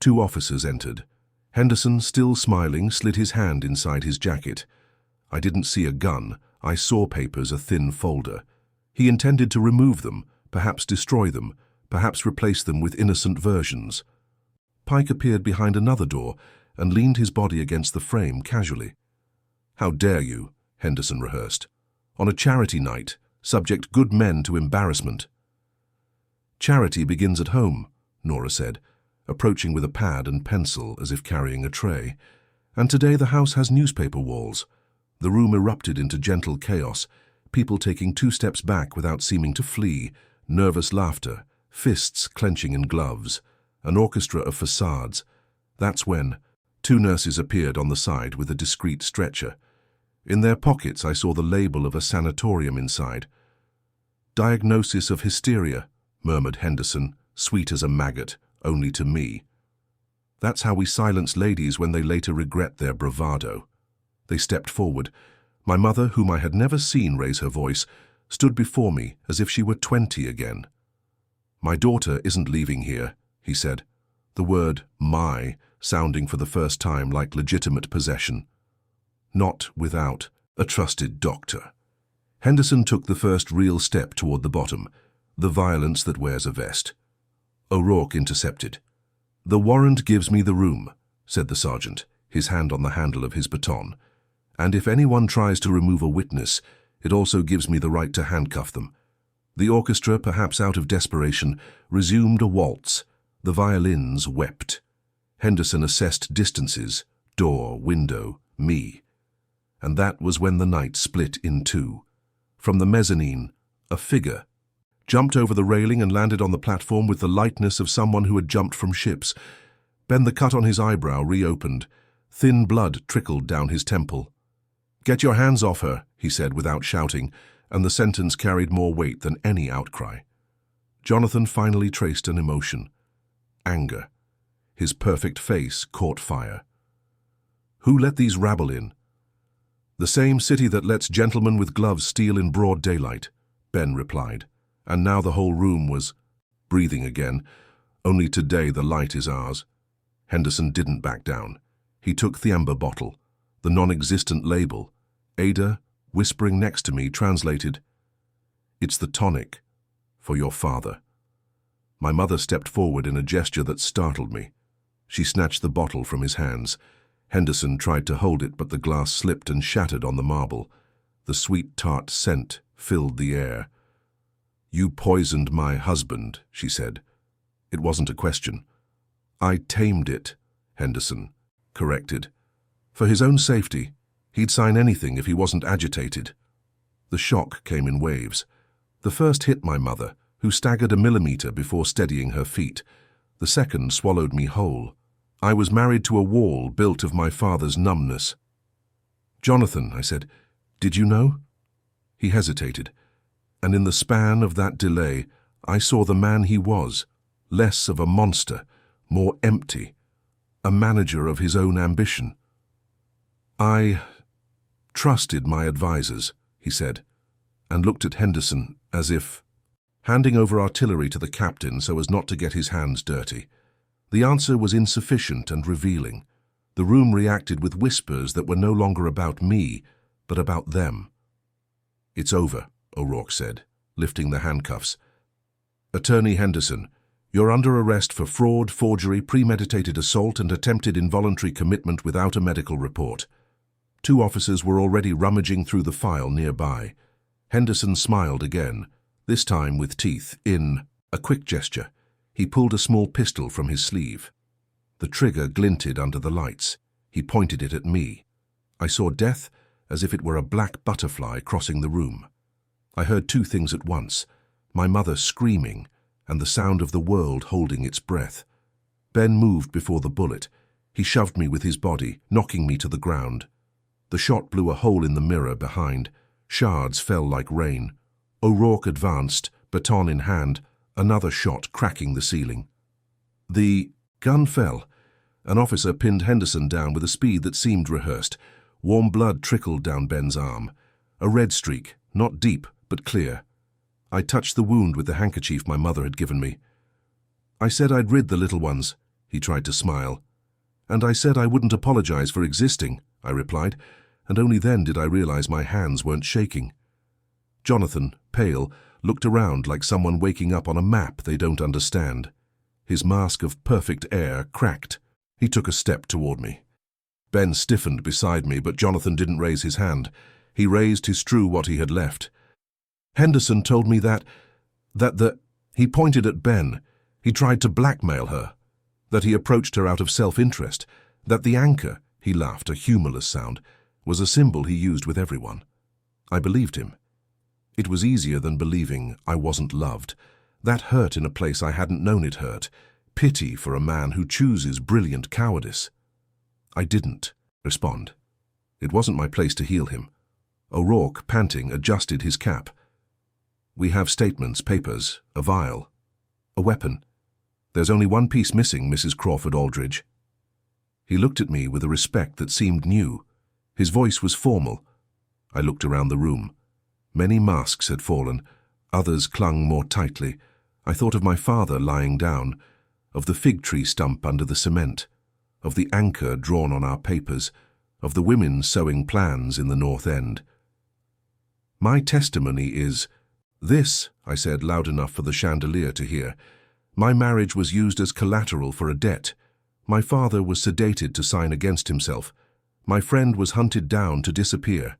2 officers entered. Henderson, still smiling, slid his hand inside his jacket. I didn't see a gun. I saw papers, a thin folder. He intended to remove them, perhaps destroy them, perhaps replace them with innocent versions. Pike appeared behind another door and leaned his body against the frame casually. How dare you, Henderson rehearsed. On a charity night, subject good men to embarrassment. Charity begins at home, Nora said, approaching with a pad and pencil as if carrying a tray. And today the house has newspaper walls. The room erupted into gentle chaos, people taking 2 steps back without seeming to flee, nervous laughter, fists clenching in gloves, an orchestra of facades. That's when 2 nurses appeared on the side with a discreet stretcher. In their pockets I saw the label of a sanatorium inside. Diagnosis of hysteria, murmured Henderson, sweet as a maggot, only to me. That's how we silence ladies when they later regret their bravado. They stepped forward. My mother, whom I had never seen raise her voice, stood before me as if she were 20 again. My daughter isn't leaving here, he said, the word my sounding for the first time like legitimate possession. Not without a trusted doctor. Henderson took the first real step toward the bottom, the violence that wears a vest. O'Rourke intercepted. The warrant gives me the room, said the sergeant, his hand on the handle of his baton. And if anyone tries to remove a witness, it also gives me the right to handcuff them. The orchestra, perhaps out of desperation, resumed a waltz. The violins wept. Henderson assessed distances, door, window, me. And that was when the night split in 2. From the mezzanine, a figure jumped over the railing and landed on the platform with the lightness of someone who had jumped from ships. Then the cut on his eyebrow reopened. Thin blood trickled down his temple. Get your hands off her, he said without shouting, and the sentence carried more weight than any outcry. Jonathan finally traced an emotion. Anger. His perfect face caught fire. Who let these rabble in? The same city that lets gentlemen with gloves steal in broad daylight, Ben replied. And now the whole room was breathing again. Only today the light is ours. Henderson didn't back down. He took the amber bottle, the non-existent label. Ada, whispering next to me, translated, "It's the tonic for your father." My mother stepped forward in a gesture that startled me. She snatched the bottle from his hands. Henderson tried to hold it, but the glass slipped and shattered on the marble. The sweet, tart scent filled the air. You poisoned my husband, she said. It wasn't a question. I tamed it, Henderson corrected. For his own safety, he'd sign anything if he wasn't agitated. The shock came in waves. The first hit my mother, who staggered a millimeter before steadying her feet. The second swallowed me whole. I was married to a wall built of my father's numbness. Jonathan, I said, did you know? He hesitated. And in the span of that delay, I saw the man he was, less of a monster, more empty, a manager of his own ambition. I trusted my advisors, he said, and looked at Henderson as if handing over artillery to the captain so as not to get his hands dirty. The answer was insufficient and revealing. The room reacted with whispers that were no longer about me, but about them. It's over, O'Rourke said, lifting the handcuffs. Attorney Henderson, you're under arrest for fraud, forgery, premeditated assault, and attempted involuntary commitment without a medical report. 2 officers were already rummaging through the file nearby. Henderson smiled again, this time with teeth. In a quick gesture, he pulled a small pistol from his sleeve. The trigger glinted under the lights. He pointed it at me. I saw death as if it were a black butterfly crossing the room. I heard 2 things at once, my mother screaming and the sound of the world holding its breath. Ben moved before the bullet. He shoved me with his body, knocking me to the ground. The shot blew a hole in the mirror behind. Shards fell like rain. O'Rourke advanced, baton in hand, another shot cracking the ceiling. The Gun fell. An officer pinned Henderson down with a speed that seemed rehearsed. Warm blood trickled down Ben's arm. A red streak, not deep, but clear. I touched the wound with the handkerchief my mother had given me. I said I'd rid the little ones. He tried to smile. And I said I wouldn't apologize for existing, I replied, and only then did I realize my hands weren't shaking. Jonathan, pale, looked around like someone waking up on a map they don't understand. His mask of perfect air cracked. He took a step toward me. Ben stiffened beside me, but Jonathan didn't raise his hand. He raised to strew what he had left. Henderson told me he pointed at Ben. He tried to blackmail her. That he approached her out of self-interest. That the anchor, he laughed, a humorless sound, was a symbol he used with everyone. I believed him. It was easier than believing I wasn't loved. That hurt in a place I hadn't known it hurt. Pity for a man who chooses brilliant cowardice. I didn't respond. It wasn't my place to heal him. O'Rourke, panting, adjusted his cap. We have statements, papers, a vial, a weapon. There's only one piece missing, Mrs. Crawford Aldridge. He looked at me with a respect that seemed new. His voice was formal. I looked around the room. Many masks had fallen. Others clung more tightly. I thought of my father lying down, of the fig tree stump under the cement, of the anchor drawn on our papers, of the women sewing plans in the North End. My testimony is this, I said loud enough for the chandelier to hear. My marriage was used as collateral for a debt. My father was sedated to sign against himself. My friend was hunted down to disappear.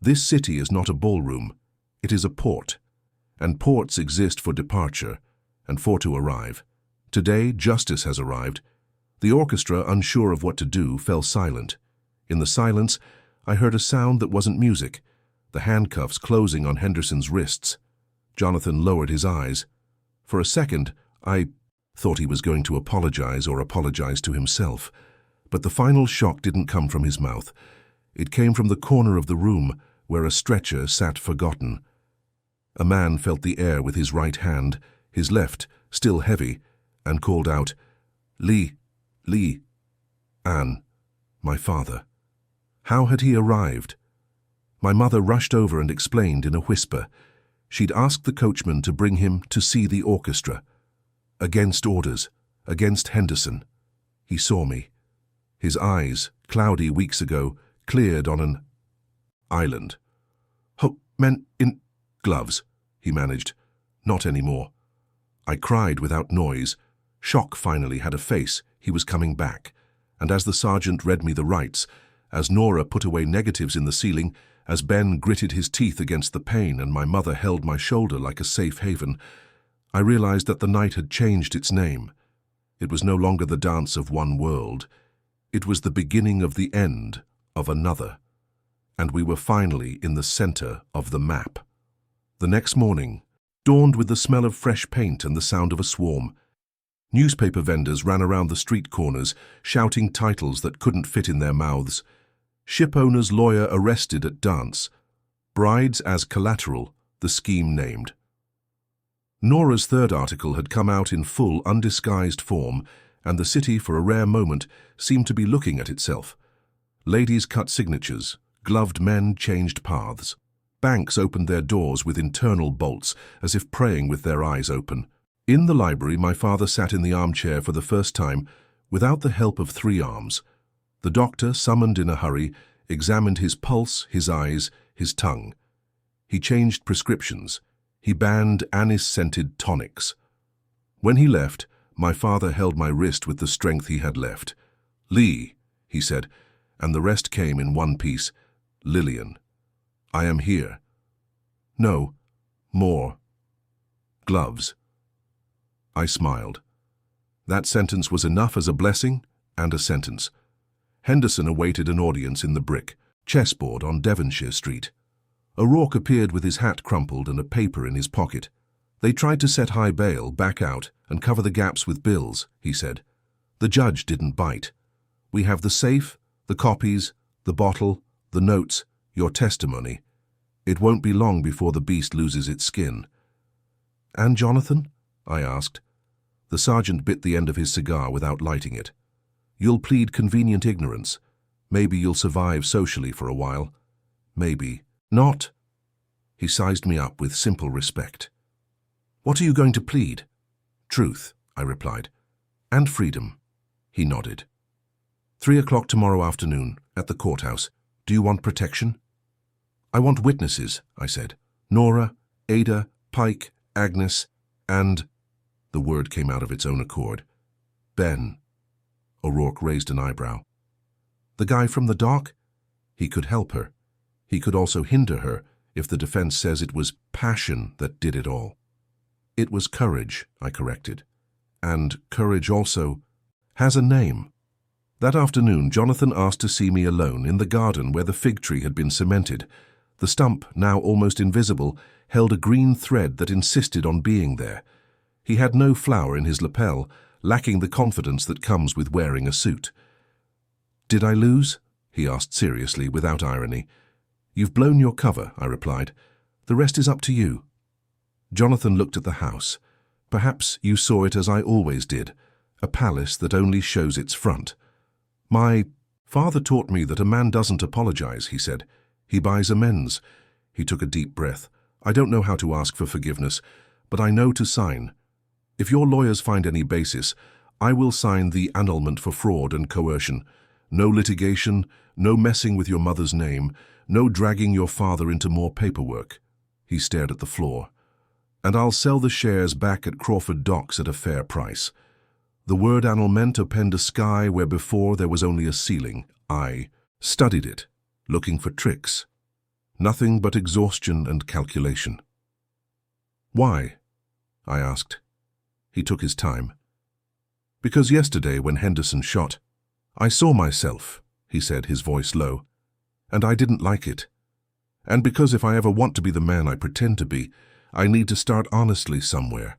This city is not a ballroom. It is a port. And ports exist for departure and for to arrive. Today, justice has arrived. The orchestra, unsure of what to do, fell silent. In the silence, I heard a sound that wasn't music, the handcuffs closing on Henderson's wrists. Jonathan lowered his eyes. For a second, I thought he was going to apologize or apologize to himself. But the final shock didn't come from his mouth. It came from the corner of the room where a stretcher sat forgotten. A man felt the air with his right hand, his left still heavy, and called out, Lee, Anne, my father. How had he arrived? My mother rushed over and explained in a whisper. She'd asked the coachman to bring him to see the orchestra. Against orders, against Henderson. He saw me. His eyes, cloudy weeks ago, cleared on an island. Men in gloves, he managed. Not anymore. I cried without noise. Shock finally had a face. He was coming back. And as the sergeant read me the rights, as Nora put away negatives in the ceiling, as Ben gritted his teeth against the pain and my mother held my shoulder like a safe haven, I realized that the night had changed its name. It was no longer the dance of one world. It was the beginning of the end of another. And we were finally in the center of the map. The next morning dawned with the smell of fresh paint and the sound of a swarm. Newspaper vendors ran around the street corners, shouting titles that couldn't fit in their mouths. Ship owner's lawyer arrested at dance. Brides as collateral, the scheme named. Nora's third article had come out in full, undisguised form, and the city, for a rare moment, seemed to be looking at itself. Ladies cut signatures. Gloved men changed paths. Banks opened their doors with internal bolts, as if praying with their eyes open. In the library, my father sat in the armchair for the first time, without the help of 3 arms. The doctor, summoned in a hurry, examined his pulse, his eyes, his tongue. He changed prescriptions. He banned anise-scented tonics. When he left, my father held my wrist with the strength he had left. Lee, he said, and the rest came in one piece. Lillian. I am here. No, more. Gloves. I smiled. That sentence was enough as a blessing and a sentence. Henderson awaited an audience in the brick chessboard on Devonshire Street. O'Rourke appeared with his hat crumpled and a paper in his pocket. They tried to set high bail, back out, and cover the gaps with bills, he said. The judge didn't bite. We have the safe, the copies, the bottle, the notes, your testimony. It won't be long before the beast loses its skin. And Jonathan? I asked. The sergeant bit the end of his cigar without lighting it. You'll plead convenient ignorance. Maybe you'll survive socially for a while. Maybe not. He sized me up with simple respect. What are you going to plead? Truth, I replied. And freedom. He nodded. 3 o'clock tomorrow afternoon, at the courthouse. Do you want protection? I want witnesses, I said. Nora, Ada, Pike, Agnes, and... The word came out of its own accord. Ben. O'Rourke raised an eyebrow. The guy from the dock? He could help her. He could also hinder her if the defense says it was passion that did it all. It was courage, I corrected. And courage also has a name. That afternoon, Jonathan asked to see me alone in the garden where the fig tree had been cemented. The stump, now almost invisible, held a green thread that insisted on being there. He had no flower in his lapel, lacking the confidence that comes with wearing a suit. Did I lose? He asked seriously, without irony. You've blown your cover, I replied. The rest is up to you. Jonathan looked at the house. Perhaps you saw it as I always did, a palace that only shows its front. My father taught me that a man doesn't apologize, he said. He buys amends. He took a deep breath. I don't know how to ask for forgiveness, but I know to sign. If your lawyers find any basis, I will sign the annulment for fraud and coercion. No litigation, no messing with your mother's name, no dragging your father into more paperwork. He stared at the floor. And I'll sell the shares back at Crawford Docks at a fair price. The word annulment penned a sky where before there was only a ceiling. I studied it, looking for tricks. Nothing but exhaustion and calculation. Why? I asked. He took his time. Because yesterday when Henderson shot, I saw myself, he said, his voice low, and I didn't like it. And because if I ever want to be the man I pretend to be, I need to start honestly somewhere.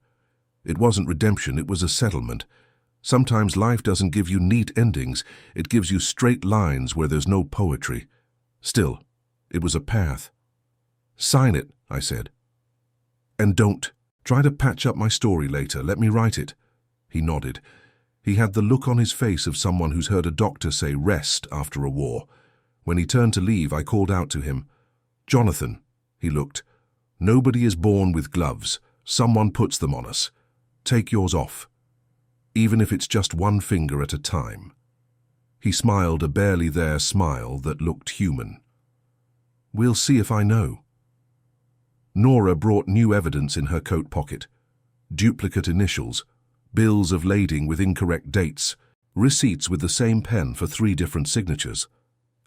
It wasn't redemption, it was a settlement. Sometimes life doesn't give you neat endings, it gives you straight lines where there's no poetry. Still, it was a path. Sign it, I said. And don't. Try to patch up my story later, let me write it. He nodded. He had the look on his face of someone who's heard a doctor say rest after a war. When he turned to leave, I called out to him. Jonathan, he looked. Nobody is born with gloves. Someone puts them on us. Take yours off. Even if it's just one finger at a time. He smiled a barely there smile that looked human. We'll see if I know. Nora brought new evidence in her coat pocket. Duplicate initials, bills of lading with incorrect dates, receipts with the same pen for 3 different signatures.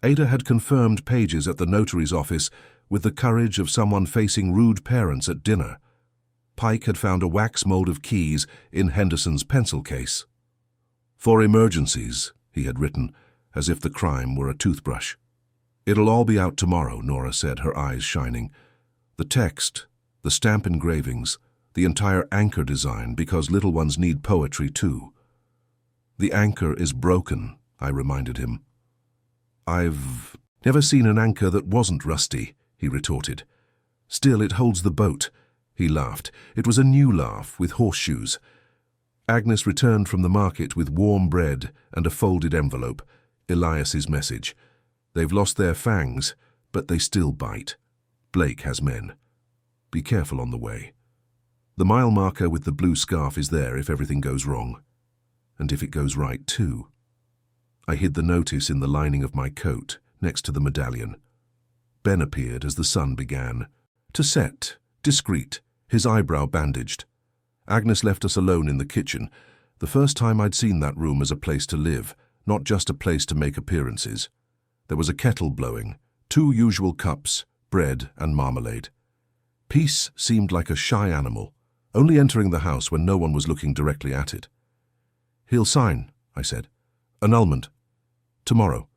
Ada had confirmed pages at the notary's office with the courage of someone facing rude parents at dinner. Pike had found a wax mold of keys in Henderson's pencil case. For emergencies, he had written, as if the crime were a toothbrush. It'll all be out tomorrow, Nora said, her eyes shining. The text, the stamp engravings, the entire anchor design, because little ones need poetry too. The anchor is broken, I reminded him. I've never seen an anchor that wasn't rusty, he retorted. Still, it holds the boat. He laughed. It was a new laugh, with horseshoes. Agnes returned from the market with warm bread and a folded envelope, Elias's message. They've lost their fangs, but they still bite. Blake has men. Be careful on the way. The mile marker with the blue scarf is there if everything goes wrong. And if it goes right, too. I hid the notice in the lining of my coat, next to the medallion. Ben appeared as the sun began. To set, discreet, his eyebrow bandaged. Agnes left us alone in the kitchen, the first time I'd seen that room as a place to live, not just a place to make appearances. There was a kettle blowing, 2 usual cups, bread and marmalade. Peace seemed like a shy animal, only entering the house when no one was looking directly at it. He'll sign, I said. Annulment. Tomorrow.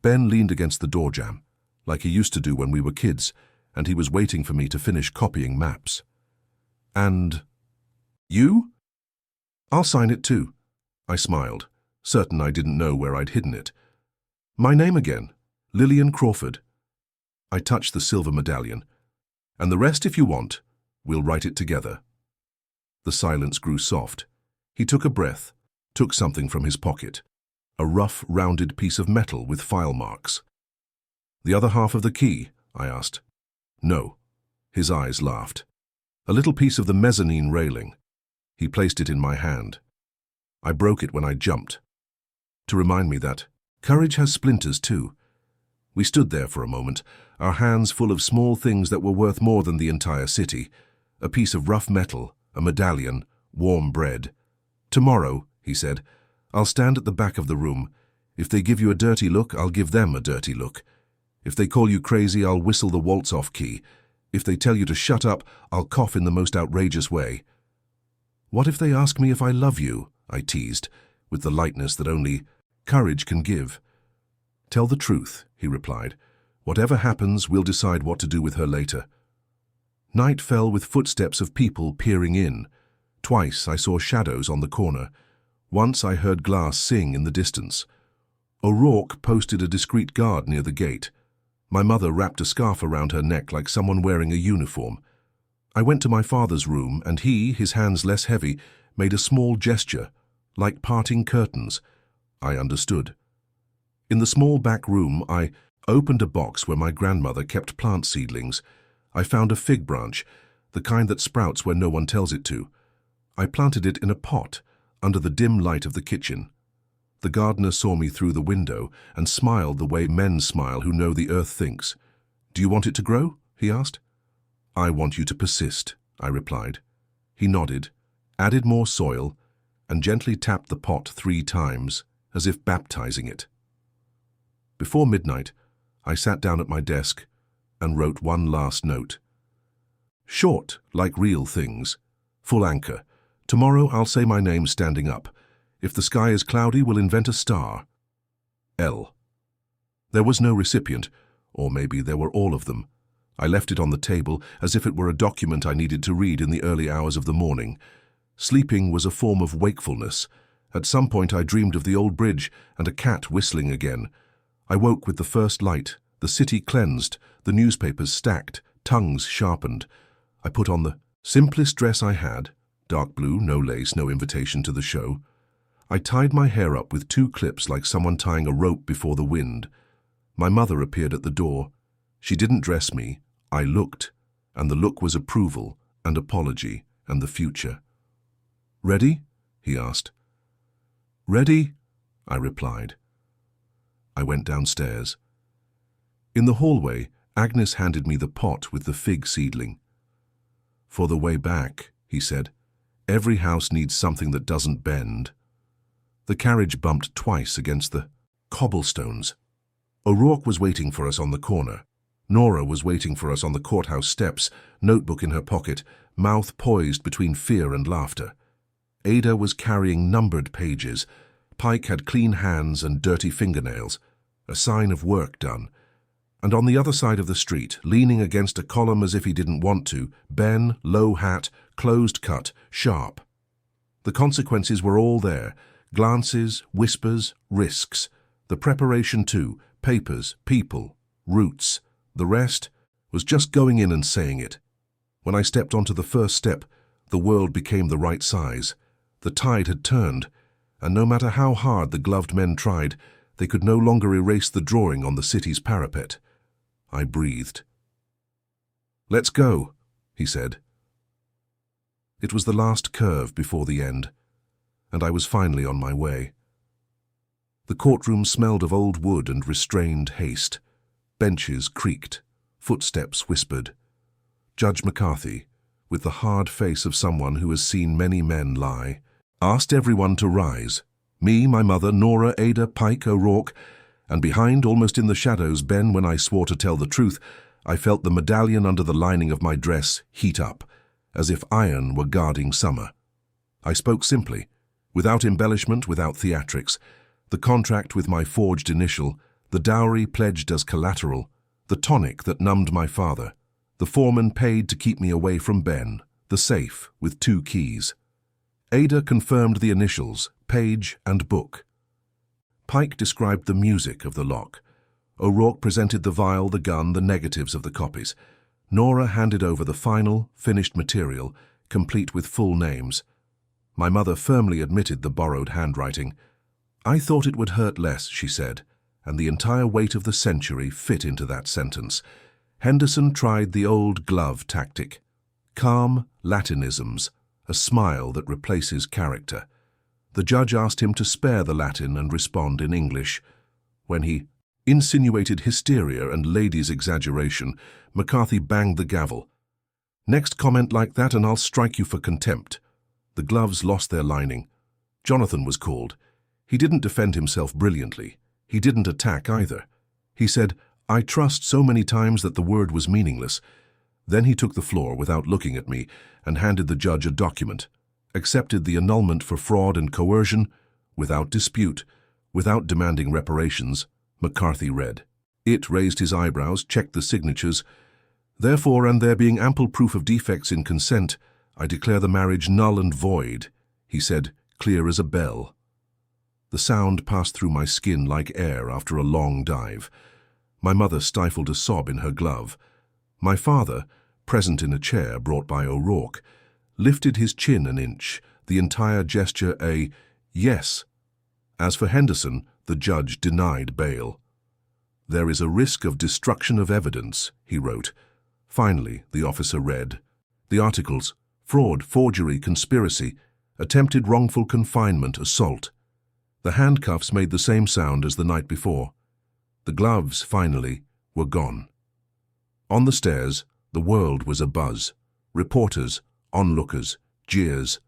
Ben leaned against the door jamb, like he used to do when we were kids, and he was waiting for me to finish copying maps. And you? I'll sign it too. I smiled, certain I didn't know where I'd hidden it. My name again, Lillian Crawford. I touched the silver medallion. And the rest, if you want, we'll write it together. The silence grew soft. He took a breath, took something from his pocket. A rough, rounded piece of metal with file marks. "The other half of the key?" I asked. "No." His eyes laughed. "A little piece of the mezzanine railing." He placed it in my hand. I broke it when I jumped, to remind me that courage has splinters too. We stood there for a moment, our hands full of small things that were worth more than the entire city. A piece of rough metal, a medallion, warm bread. "Tomorrow," he said, "I'll stand at the back of the room. If they give you a dirty look, I'll give them a dirty look. If they call you crazy, I'll whistle the waltz-off key. If they tell you to shut up, I'll cough in the most outrageous way." "What if they ask me if I love you?" I teased, with the lightness that only courage can give. "Tell the truth," he replied. "Whatever happens, we'll decide what to do with her later." Night fell with footsteps of people peering in. Twice I saw shadows on the corner. Once I heard glass sing in the distance. O'Rourke posted a discreet guard near the gate. My mother wrapped a scarf around her neck like someone wearing a uniform. I went to my father's room, and he, his hands less heavy, made a small gesture, like parting curtains. I understood. In the small back room, I opened a box where my grandmother kept plant seedlings. I found a fig branch, the kind that sprouts where no one tells it to. I planted it in a pot, under the dim light of the kitchen. The gardener saw me through the window and smiled the way men smile who know the earth thinks. "Do you want it to grow?" he asked. "I want you to persist," I replied. He nodded, added more soil, and gently tapped the pot 3 times, as if baptizing it. Before midnight, I sat down at my desk and wrote one last note. Short, like real things. Full anchor. Tomorrow I'll say my name standing up. If the sky is cloudy, we'll invent a star. L. There was no recipient, or maybe there were all of them. I left it on the table as if it were a document I needed to read in the early hours of the morning. Sleeping was a form of wakefulness. At some point I dreamed of the old bridge and a cat whistling again. I woke with the first light, the city cleansed, the newspapers stacked, tongues sharpened. I put on the simplest dress I had, dark blue, no lace, no invitation to the show. I tied my hair up with 2 clips like someone tying a rope before the wind. My mother appeared at the door. She didn't dress me. I looked, and the look was approval and apology and the future. "Ready?" he asked. "Ready?" I replied. I went downstairs. In the hallway, Agnes handed me the pot with the fig seedling. "For the way back," he said, "every house needs something that doesn't bend." The carriage bumped twice against the cobblestones. O'Rourke was waiting for us on the corner. Nora was waiting for us on the courthouse steps, notebook in her pocket, mouth poised between fear and laughter. Ada was carrying numbered pages. Pike had clean hands and dirty fingernails, a sign of work done. And on the other side of the street, leaning against a column as if he didn't want to, Ben, low hat, closed cut, sharp. The consequences were all there. Glances, whispers, risks. The preparation too, papers, people, roots. The rest was just going in and saying it. When I stepped onto the first step, the world became the right size. The tide had turned, and no matter how hard the gloved men tried, they could no longer erase the drawing on the city's parapet. I breathed. "Let's go," he said. It was the last curve before the end, and I was finally on my way. The courtroom smelled of old wood and restrained haste. Benches creaked, footsteps whispered. Judge McCarthy, with the hard face of someone who has seen many men lie, asked everyone to rise. Me, my mother, Nora, Ada, Pike, O'Rourke, and behind, almost in the shadows, Ben, when I swore to tell the truth, I felt the medallion under the lining of my dress heat up, as if iron were guarding summer. I spoke simply, without embellishment, without theatrics. The contract with my forged initial, the dowry pledged as collateral, the tonic that numbed my father, the foreman paid to keep me away from Ben, the safe with 2 keys. Ada confirmed the initials, page and book. Pike described the music of the lock. O'Rourke presented the vial, the gun, the negatives of the copies. Nora handed over the final, finished material, complete with full names. My mother firmly admitted the borrowed handwriting. I thought it would hurt less, she said, and the entire weight of the century fit into that sentence. Henderson tried the old glove tactic. Calm Latinisms, a smile that replaces character. The judge asked him to spare the Latin and respond in English. When he insinuated hysteria and ladies' exaggeration, McCarthy banged the gavel. Next comment like that and I'll strike you for contempt. The gloves lost their lining. Jonathan was called. He didn't defend himself brilliantly. He didn't attack either. He said, "I trust" so many times that the word was meaningless. Then he took the floor without looking at me and handed the judge a document, accepted the annulment for fraud and coercion, without dispute, without demanding reparations. McCarthy read. It raised his eyebrows, checked the signatures. "Therefore, and there being ample proof of defects in consent, I declare the marriage null and void," he said, clear as a bell. The sound passed through my skin like air after a long dive. My mother stifled a sob in her glove. My father, present in a chair brought by O'Rourke, lifted his chin an inch, the entire gesture a yes. As for Henderson, the judge denied bail. "There is a risk of destruction of evidence," he wrote. Finally, the officer read. The articles: fraud, forgery, conspiracy, attempted wrongful confinement, assault. The handcuffs made the same sound as the night before. The gloves, finally, were gone. On the stairs, the world was abuzz. Reporters, onlookers, jeers.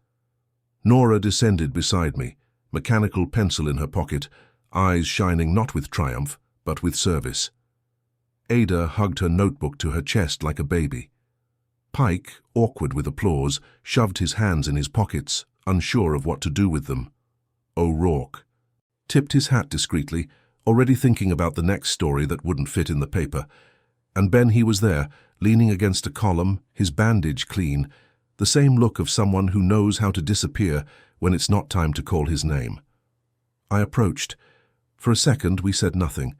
Nora descended beside me, mechanical pencil in her pocket, eyes shining not with triumph, but with service. Ada hugged her notebook to her chest like a baby. Pike, awkward with applause, shoved his hands in his pockets, unsure of what to do with them. O'Rourke tipped his hat discreetly, already thinking about the next story that wouldn't fit in the paper. And Ben, he was there, leaning against a column, his bandage clean, the same look of someone who knows how to disappear when it's not time to call his name. I approached. For a second we said nothing.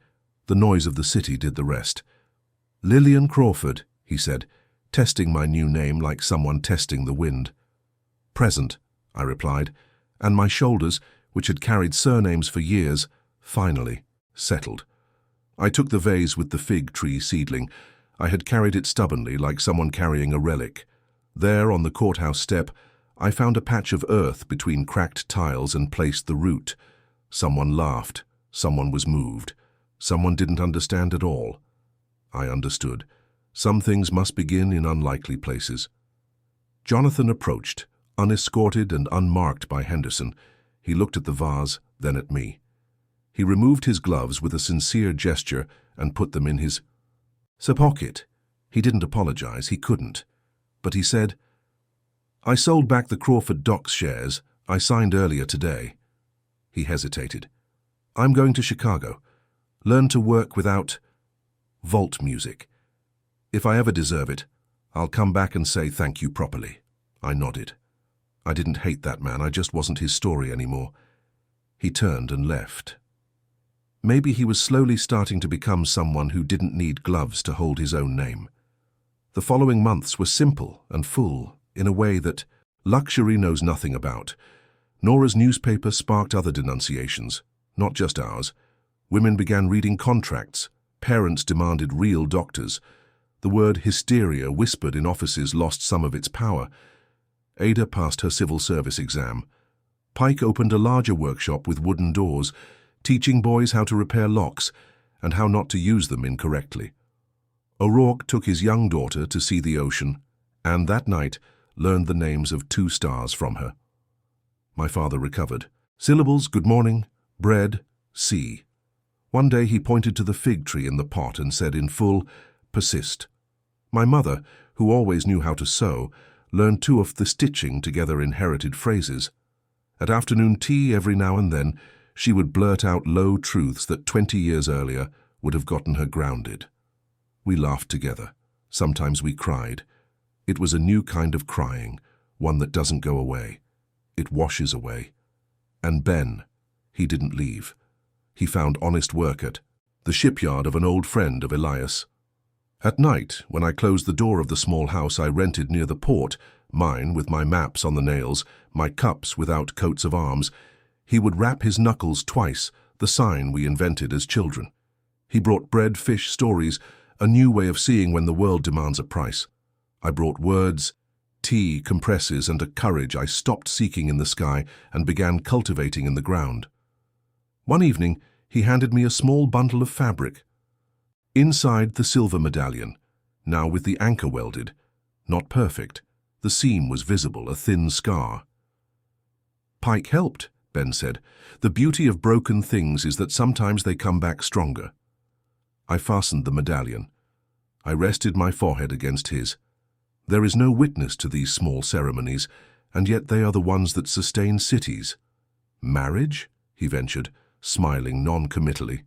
The noise of the city did the rest. "Lillian Crawford," he said, testing my new name like someone testing the wind. "Present," I replied, and my shoulders, which had carried surnames for years, finally settled. I took the vase with the fig tree seedling. I had carried it stubbornly, like someone carrying a relic. There, on the courthouse step, I found a patch of earth between cracked tiles and placed the root. Someone laughed. Someone was moved. Someone didn't understand at all. I understood. Some things must begin in unlikely places. Jonathan approached, unescorted and unmarked by Henderson. He looked at the vase, then at me. He removed his gloves with a sincere gesture and put them in his pocket. He didn't apologize, he couldn't. But he said, "I sold back the Crawford Docks shares I signed earlier today." He hesitated. "I'm going to Chicago. Learn to work without vault music. If I ever deserve it, I'll come back and say thank you properly." I nodded. I didn't hate that man, I just wasn't his story anymore. He turned and left. Maybe he was slowly starting to become someone who didn't need gloves to hold his own name. The following months were simple and full, in a way that luxury knows nothing about. Nora's newspaper sparked other denunciations, not just ours. Women began reading contracts. Parents demanded real doctors. The word hysteria whispered in offices lost some of its power. Ada passed her civil service exam. Pike opened a larger workshop with wooden doors, teaching boys how to repair locks and how not to use them incorrectly. O'Rourke took his young daughter to see the ocean, and that night learned the names of 2 stars from her. My father recovered. Syllables: good morning, bread, sea. One day he pointed to the fig tree in the pot and said in full, "Persist." My mother, who always knew how to sew, learned 2 of the stitching together inherited phrases. At afternoon tea, every now and then, she would blurt out low truths that 20 years earlier would have gotten her grounded. We laughed together. Sometimes we cried. It was a new kind of crying, one that doesn't go away. It washes away. And Ben, he didn't leave. He found honest work at the shipyard of an old friend of Elias. At night, when I closed the door of the small house I rented near the port, mine with my maps on the nails, my cups without coats of arms. He would rap his knuckles twice, the sign we invented as children. He brought bread, fish, stories, a new way of seeing when the world demands a price. I brought words, tea, compresses, and a courage I stopped seeking in the sky and began cultivating in the ground. One evening, he handed me a small bundle of fabric. Inside the silver medallion, now with the anchor welded, not perfect, the seam was visible, a thin scar. "Pike helped," Ben said. "The beauty of broken things is that sometimes they come back stronger." I fastened the medallion. I rested my forehead against his. There is no witness to these small ceremonies, and yet they are the ones that sustain cities. "Marriage?" he ventured, smiling non-committally.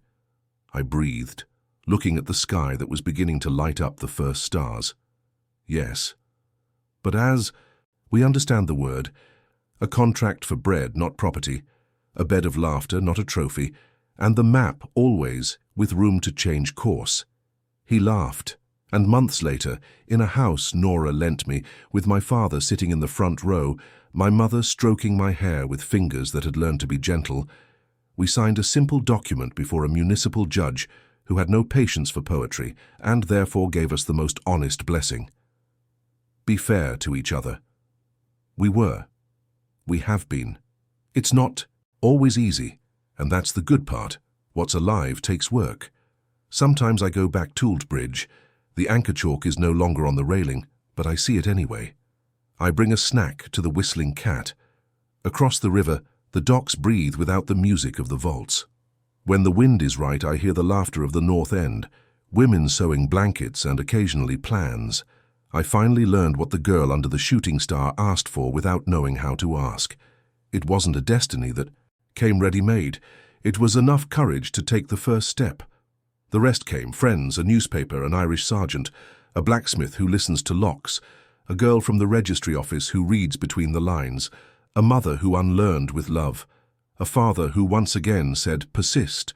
I breathed, looking at the sky that was beginning to light up the first stars. "Yes. But as, we understand the word, a contract for bread, not property, a bed of laughter, not a trophy, and the map always with room to change course." He laughed, and months later, in a house Nora lent me, with my father sitting in the front row, my mother stroking my hair with fingers that had learned to be gentle, we signed a simple document before a municipal judge who had no patience for poetry and therefore gave us the most honest blessing. Be fair to each other. We were. We have been. It's not always easy, and that's the good part. What's alive takes work. Sometimes I go back Tooled Bridge. The anchor chalk is no longer on the railing, but I see it anyway. I bring a snack to the whistling cat. Across the river, the docks breathe without the music of the vaults. When the wind is right, I hear the laughter of the North End, women sewing blankets and occasionally plans. I finally learned what the girl under the shooting star asked for without knowing how to ask. It wasn't a destiny that came ready-made. It was enough courage to take the first step. The rest came: friends, a newspaper, an Irish sergeant, a blacksmith who listens to locks, a girl from the registry office who reads between the lines, a mother who unlearned with love, a father who once again said persist,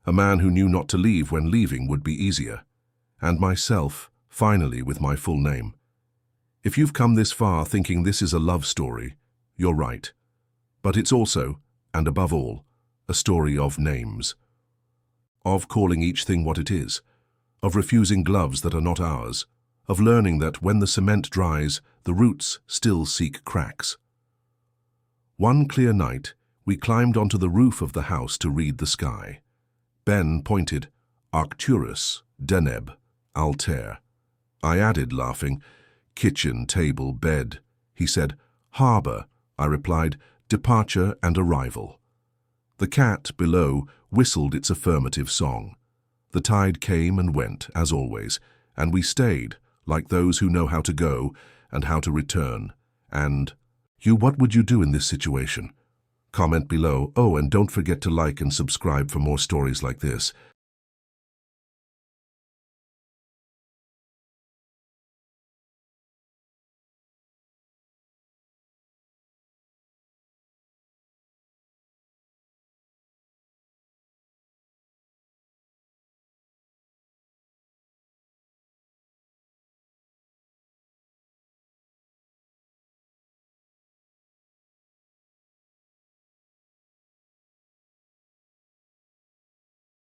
a man who knew not to leave when leaving would be easier, and myself, finally with my full name. If you've come this far thinking this is a love story, you're right. But it's also, and above all, a story of names. Of calling each thing what it is, of refusing gloves that are not ours, of learning that when the cement dries, the roots still seek cracks. One clear night, we climbed onto the roof of the house to read the sky. Ben pointed, Arcturus, Deneb, Altair. I added, laughing, kitchen, table, bed. He said, harbour. I replied, departure and arrival. The cat below whistled its affirmative song. The tide came and went, as always, and we stayed, like those who know how to go and how to return. And, what would you do in this situation? Comment below. Oh, and don't forget to like and subscribe for more stories like this.